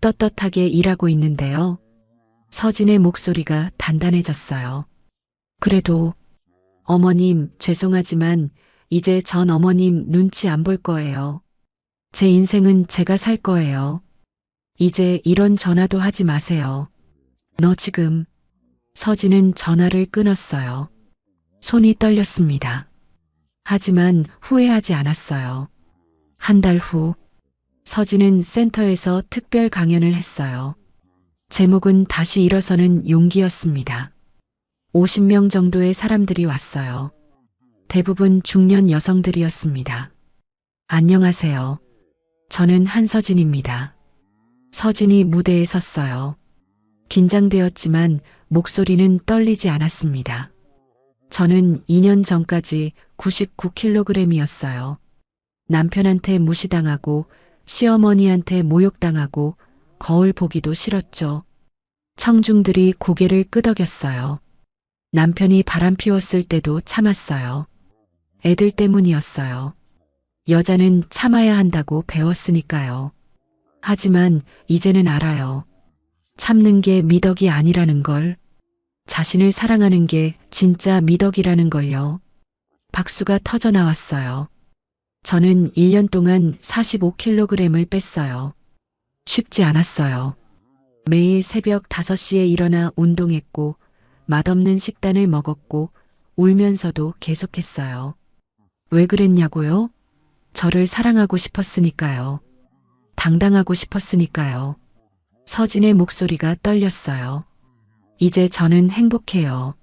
떳떳하게 일하고 있는데요. 서진의 목소리가 단단해졌어요. 그래도 어머님, 죄송하지만 이제 전 어머님 눈치 안 볼 거예요. 제 인생은 제가 살 거예요. 이제 이런 전화도 하지 마세요. 너 지금. 서진은 전화를 끊었어요. 손이 떨렸습니다. 하지만 후회하지 않았어요. 한 달 후, 서진은 센터에서 특별 강연을 했어요. 제목은 다시 일어서는 용기였습니다. 50명 정도의 사람들이 왔어요. 대부분 중년 여성들이었습니다. 안녕하세요. 저는 한서진입니다. 서진이 무대에 섰어요. 긴장되었지만 목소리는 떨리지 않았습니다. 저는 2년 전까지 99kg이었어요. 남편한테 무시당하고 시어머니한테 모욕당하고 거울 보기도 싫었죠. 청중들이 고개를 끄덕였어요. 남편이 바람 피웠을 때도 참았어요. 애들 때문이었어요. 여자는 참아야 한다고 배웠으니까요. 하지만 이제는 알아요. 참는 게 미덕이 아니라는 걸. 자신을 사랑하는 게 진짜 미덕이라는 걸요. 박수가 터져 나왔어요. 저는 1년 동안 45kg을 뺐어요. 쉽지 않았어요. 매일 새벽 5시에 일어나 운동했고 맛없는 식단을 먹었고 울면서도 계속했어요. 왜 그랬냐고요? 저를 사랑하고 싶었으니까요. 당당하고 싶었으니까요. 서진의 목소리가 떨렸어요. 이제 저는 행복해요.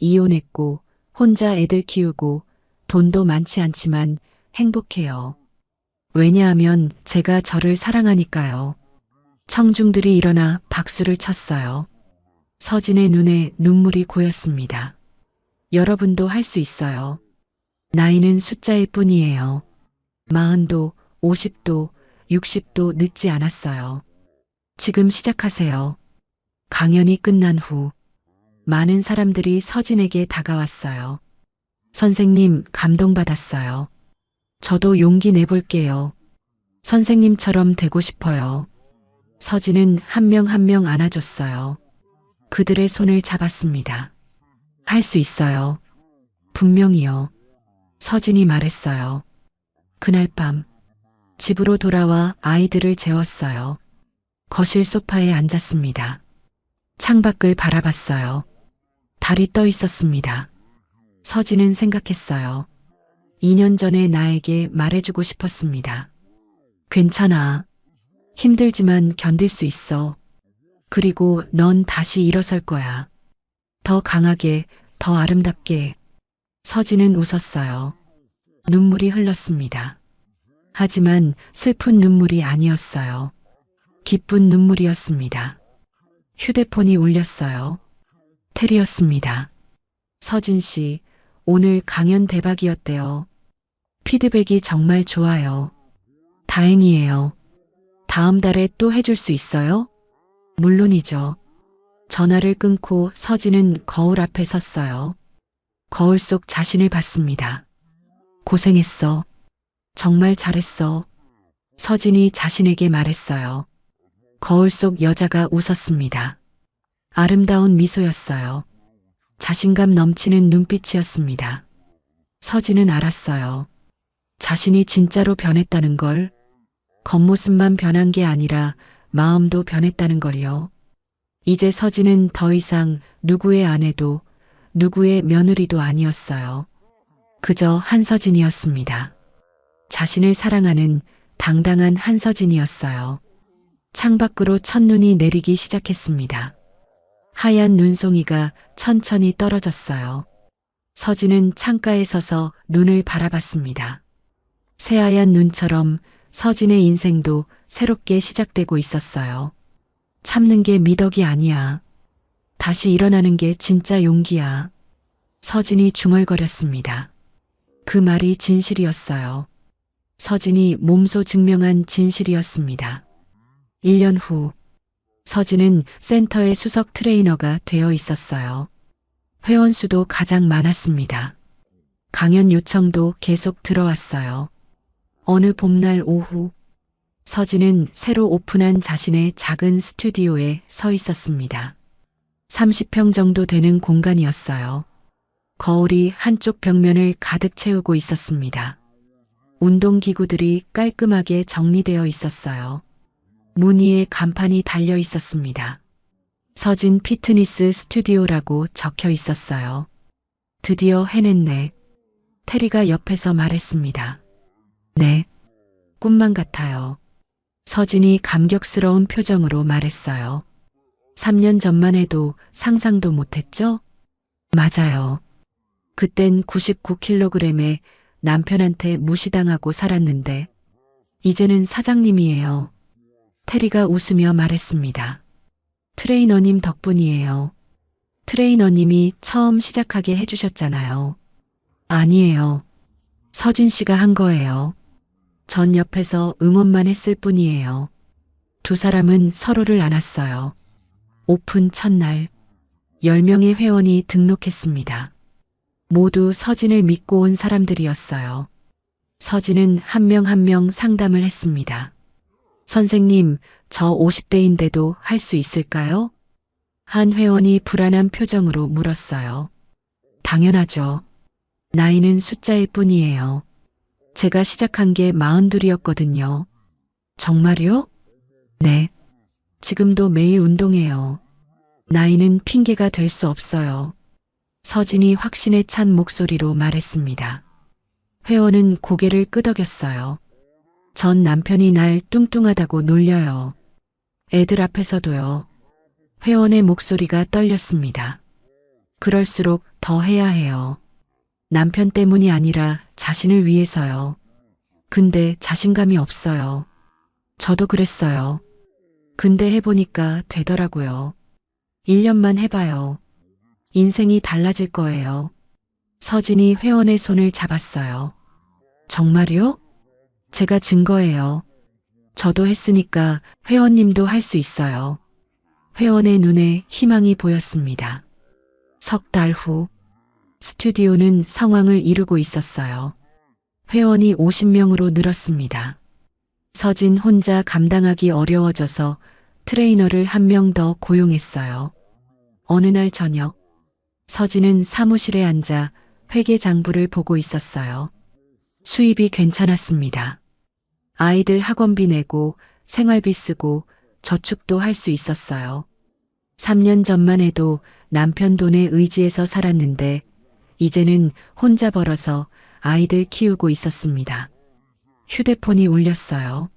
이혼했고 혼자 애들 키우고 돈도 많지 않지만 행복해요. 왜냐하면 제가 저를 사랑하니까요. 청중들이 일어나 박수를 쳤어요. 서진의 눈에 눈물이 고였습니다. 여러분도 할 수 있어요. 나이는 숫자일 뿐이에요. 40도, 50도, 60도 늦지 않았어요. 지금 시작하세요. 강연이 끝난 후 많은 사람들이 서진에게 다가왔어요. 선생님, 감동받았어요. 저도 용기 내볼게요. 선생님처럼 되고 싶어요. 서진은 한 명 한 명 안아줬어요. 그들의 손을 잡았습니다. 할 수 있어요. 분명히요. 서진이 말했어요. 그날 밤 집으로 돌아와 아이들을 재웠어요. 거실 소파에 앉았습니다. 창밖을 바라봤어요. 달이 떠 있었습니다. 서진은 생각했어요. 2년 전에 나에게 말해주고 싶었습니다. 괜찮아. 힘들지만 견딜 수 있어. 그리고 넌 다시 일어설 거야. 더 강하게, 더 아름답게. 서진은 웃었어요. 눈물이 흘렀습니다. 하지만 슬픈 눈물이 아니었어요. 기쁜 눈물이었습니다. 휴대폰이 울렸어요. 테리였습니다. 서진 씨, 오늘 강연 대박이었대요. 피드백이 정말 좋아요. 다행이에요. 다음 달에 또 해줄 수 있어요? 물론이죠. 전화를 끊고 서진은 거울 앞에 섰어요. 거울 속 자신을 봤습니다. 고생했어. 정말 잘했어. 서진이 자신에게 말했어요. 거울 속 여자가 웃었습니다. 아름다운 미소였어요. 자신감 넘치는 눈빛이었습니다. 서진은 알았어요. 자신이 진짜로 변했다는 걸, 겉모습만 변한 게 아니라 마음도 변했다는 걸요. 이제 서진은 더 이상 누구의 아내도 누구의 며느리도 아니었어요. 그저 한서진이었습니다. 자신을 사랑하는 당당한 한서진이었어요. 창밖으로 첫눈이 내리기 시작했습니다. 하얀 눈송이가 천천히 떨어졌어요. 서진은 창가에 서서 눈을 바라봤습니다. 새하얀 눈처럼 서진의 인생도 새롭게 시작되고 있었어요. 참는 게 미덕이 아니야. 다시 일어나는 게 진짜 용기야. 서진이 중얼거렸습니다. 그 말이 진실이었어요. 서진이 몸소 증명한 진실이었습니다. 1년 후, 서진은 센터의 수석 트레이너가 되어 있었어요. 회원 수도 가장 많았습니다. 강연 요청도 계속 들어왔어요. 어느 봄날 오후, 서진은 새로 오픈한 자신의 작은 스튜디오에 서 있었습니다. 30평 정도 되는 공간이었어요. 거울이 한쪽 벽면을 가득 채우고 있었습니다. 운동기구들이 깔끔하게 정리되어 있었어요. 문 위에 간판이 달려 있었습니다. 서진 피트니스 스튜디오라고 적혀 있었어요. 드디어 해냈네. 테리가 옆에서 말했습니다. 네, 꿈만 같아요. 서진이 감격스러운 표정으로 말했어요. 3년 전만 해도 상상도 못했죠? 맞아요. 그땐 99kg에 남편한테 무시당하고 살았는데 이제는 사장님이에요. 테리가 웃으며 말했습니다. 트레이너님 덕분이에요. 트레이너님이 처음 시작하게 해주셨잖아요. 아니에요. 서진 씨가 한 거예요. 전 옆에서 응원만 했을 뿐이에요. 두 사람은 서로를 안았어요. 오픈 첫날 10명의 회원이 등록했습니다. 모두 서진을 믿고 온 사람들이었어요. 서진은 한 명 한 명 상담을 했습니다. 선생님, 저 50대인데도 할 수 있을까요? 한 회원이 불안한 표정으로 물었어요. 당연하죠. 나이는 숫자일 뿐이에요. 제가 시작한 게 42이었거든요. 정말요? 네. 지금도 매일 운동해요. 나이는 핑계가 될 수 없어요. 서진이 확신에 찬 목소리로 말했습니다. 회원은 고개를 끄덕였어요. 전 남편이 날 뚱뚱하다고 놀려요. 애들 앞에서도요. 회원의 목소리가 떨렸습니다. 그럴수록 더 해야 해요. 남편 때문이 아니라 자신을 위해서요. 근데 자신감이 없어요. 저도 그랬어요. 근데 해보니까 되더라고요. 1년만 해봐요. 인생이 달라질 거예요. 서진이 회원의 손을 잡았어요. 정말요? 제가 증거예요. 저도 했으니까 회원님도 할 수 있어요. 회원의 눈에 희망이 보였습니다. 석 달 후, 스튜디오는 성황을 이루고 있었어요. 회원이 50명으로 늘었습니다. 서진 혼자 감당하기 어려워져서 트레이너를 한 명 더 고용했어요. 어느 날 저녁, 서진은 사무실에 앉아 회계 장부를 보고 있었어요. 수입이 괜찮았습니다. 아이들 학원비 내고 생활비 쓰고 저축도 할 수 있었어요. 3년 전만 해도 남편 돈에 의지해서 살았는데 이제는 혼자 벌어서 아이들 키우고 있었습니다. 휴대폰이 울렸어요.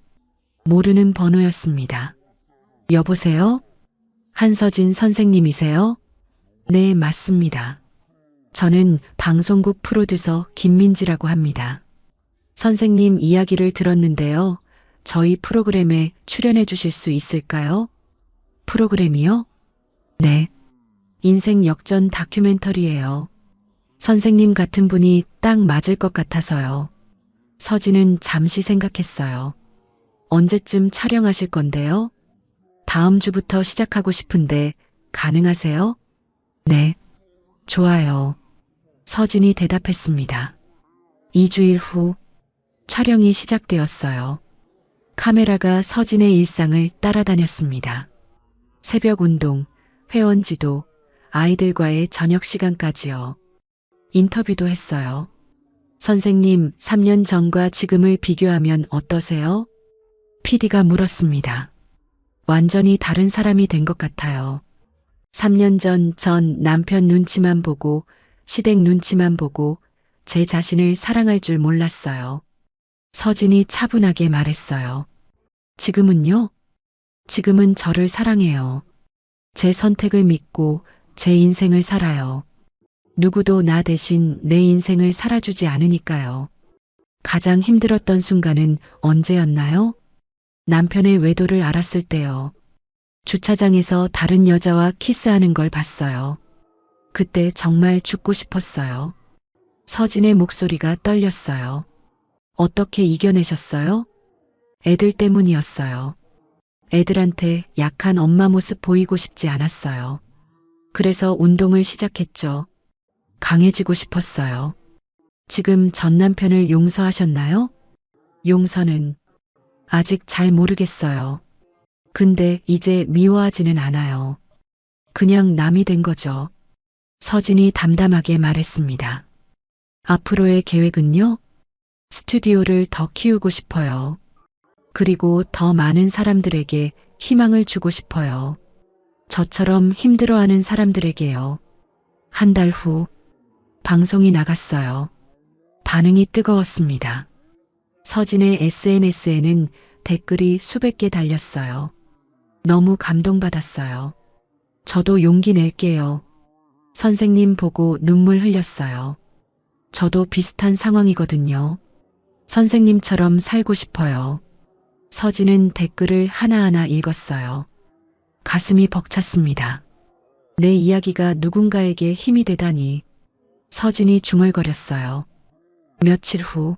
모르는 번호였습니다. 여보세요? 한서진 선생님이세요? 네, 맞습니다. 저는 방송국 프로듀서 김민지라고 합니다. 선생님 이야기를 들었는데요. 저희 프로그램에 출연해 주실 수 있을까요? 프로그램이요? 네. 인생 역전 다큐멘터리예요. 선생님 같은 분이 딱 맞을 것 같아서요. 서진은 잠시 생각했어요. 언제쯤 촬영하실 건데요? 다음 주부터 시작하고 싶은데 가능하세요? 네. 좋아요. 서진이 대답했습니다. 2주일 후 촬영이 시작되었어요. 카메라가 서진의 일상을 따라다녔습니다. 새벽 운동, 회원 지도, 아이들과의 저녁 시간까지요. 인터뷰도 했어요. 선생님, 3년 전과 지금을 비교하면 어떠세요? PD가 물었습니다. 완전히 다른 사람이 된 것 같아요. 3년 전 남편 눈치만 보고, 시댁 눈치만 보고, 제 자신을 사랑할 줄 몰랐어요. 서진이 차분하게 말했어요. 지금은요? 지금은 저를 사랑해요. 제 선택을 믿고 제 인생을 살아요. 누구도 나 대신 내 인생을 살아주지 않으니까요. 가장 힘들었던 순간은 언제였나요? 남편의 외도를 알았을 때요. 주차장에서 다른 여자와 키스하는 걸 봤어요. 그때 정말 죽고 싶었어요. 서진의 목소리가 떨렸어요. 어떻게 이겨내셨어요? 애들 때문이었어요. 애들한테 약한 엄마 모습 보이고 싶지 않았어요. 그래서 운동을 시작했죠. 강해지고 싶었어요. 지금 전 남편을 용서하셨나요? 용서는 아직 잘 모르겠어요. 근데 이제 미워하지는 않아요. 그냥 남이 된 거죠. 서진이 담담하게 말했습니다. 앞으로의 계획은요? 스튜디오를 더 키우고 싶어요. 그리고 더 많은 사람들에게 희망을 주고 싶어요. 저처럼 힘들어하는 사람들에게요. 한 달 후 방송이 나갔어요. 반응이 뜨거웠습니다. 서진의 SNS에는 댓글이 수백 개 달렸어요. 너무 감동받았어요. 저도 용기 낼게요. 선생님 보고 눈물 흘렸어요. 저도 비슷한 상황이거든요. 선생님처럼 살고 싶어요. 서진은 댓글을 하나하나 읽었어요. 가슴이 벅찼습니다. 내 이야기가 누군가에게 힘이 되다니. 서진이 중얼거렸어요. 며칠 후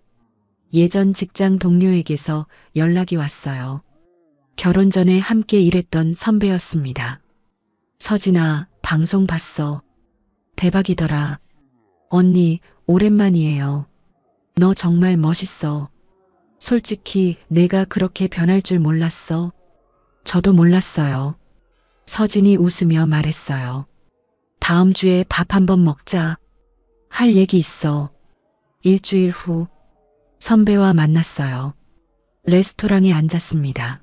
예전 직장 동료에게서 연락이 왔어요. 결혼 전에 함께 일했던 선배였습니다. 서진아, 방송 봤어. 대박이더라. 언니, 오랜만이에요. 너 정말 멋있어. 솔직히 내가 그렇게 변할 줄 몰랐어. 저도 몰랐어요. 서진이 웃으며 말했어요. 다음 주에 밥 한번 먹자. 할 얘기 있어. 일주일 후 선배와 만났어요. 레스토랑에 앉았습니다.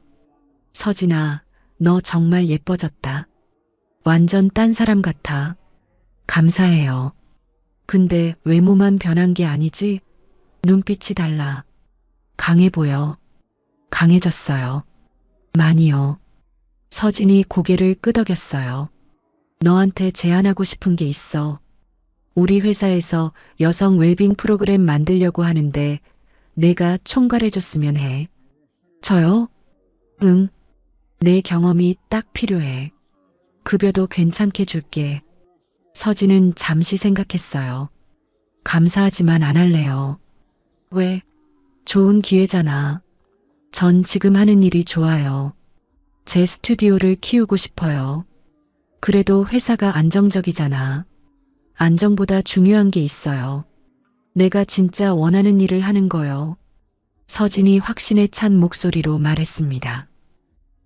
서진아, 너 정말 예뻐졌다. 완전 딴 사람 같아. 감사해요. 근데 외모만 변한 게 아니지? 눈빛이 달라. 강해 보여. 강해졌어요. 많이요. 서진이 고개를 끄덕였어요. 너한테 제안하고 싶은 게 있어. 우리 회사에서 여성 웰빙 프로그램 만들려고 하는데 내가 총괄해줬으면 해. 저요? 응. 내 경험이 딱 필요해. 급여도 괜찮게 줄게. 서진은 잠시 생각했어요. 감사하지만 안 할래요. 왜? 좋은 기회잖아. 전 지금 하는 일이 좋아요. 제 스튜디오를 키우고 싶어요. 그래도 회사가 안정적이잖아. 안정보다 중요한 게 있어요. 내가 진짜 원하는 일을 하는 거요. 서진이 확신에 찬 목소리로 말했습니다.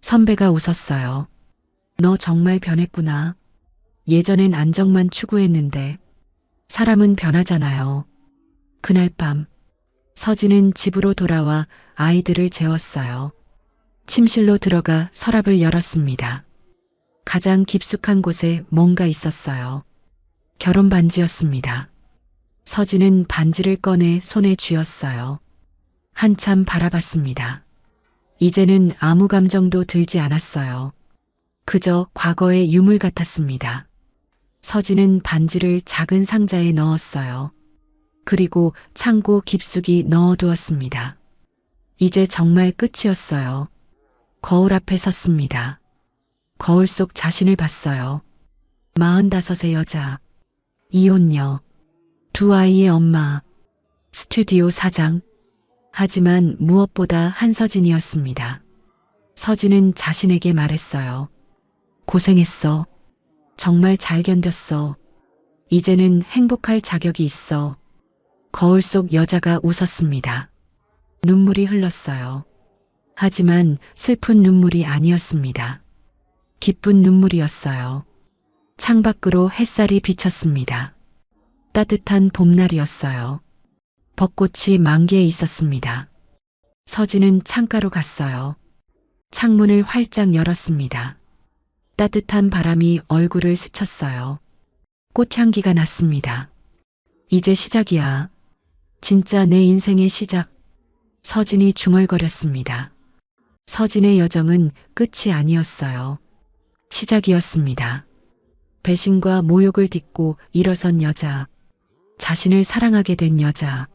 선배가 웃었어요. 너 정말 변했구나. 예전엔 안정만 추구했는데 사람은 변하잖아요. 그날 밤 서진은 집으로 돌아와 아이들을 재웠어요. 침실로 들어가 서랍을 열었습니다. 가장 깊숙한 곳에 뭔가 있었어요. 결혼 반지였습니다. 서진은 반지를 꺼내 손에 쥐었어요. 한참 바라봤습니다. 이제는 아무 감정도 들지 않았어요. 그저 과거의 유물 같았습니다. 서진은 반지를 작은 상자에 넣었어요. 그리고 창고 깊숙이 넣어두었습니다. 이제 정말 끝이었어요. 거울 앞에 섰습니다. 거울 속 자신을 봤어요. 45의 여자, 이혼녀, 두 아이의 엄마, 스튜디오 사장. 하지만 무엇보다 한서진이었습니다. 서진은 자신에게 말했어요. 고생했어. 정말 잘 견뎠어. 이제는 행복할 자격이 있어. 거울 속 여자가 웃었습니다. 눈물이 흘렀어요. 하지만 슬픈 눈물이 아니었습니다. 기쁜 눈물이었어요. 창밖으로 햇살이 비쳤습니다. 따뜻한 봄날이었어요. 벚꽃이 만개해 있었습니다. 서진은 창가로 갔어요. 창문을 활짝 열었습니다. 따뜻한 바람이 얼굴을 스쳤어요. 꽃향기가 났습니다. 이제 시작이야. 진짜 내 인생의 시작. 서진이 중얼거렸습니다. 서진의 여정은 끝이 아니었어요. 시작이었습니다. 배신과 모욕을 딛고 일어선 여자. 자신을 사랑하게 된 여자.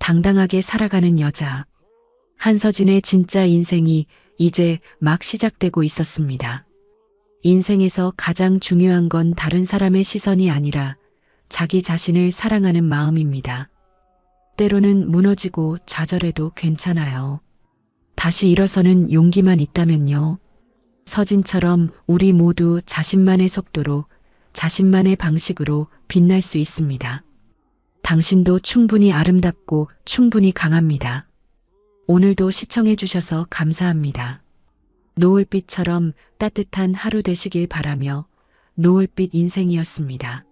당당하게 살아가는 여자. 한서진의 진짜 인생이 이제 막 시작되고 있었습니다. 인생에서 가장 중요한 건 다른 사람의 시선이 아니라 자기 자신을 사랑하는 마음입니다. 때로는 무너지고 좌절해도 괜찮아요. 다시 일어서는 용기만 있다면요. 서진처럼 우리 모두 자신만의 속도로, 자신만의 방식으로 빛날 수 있습니다. 당신도 충분히 아름답고 충분히 강합니다. 오늘도 시청해 주셔서 감사합니다. 노을빛처럼 따뜻한 하루 되시길 바라며 노을빛 인생이었습니다.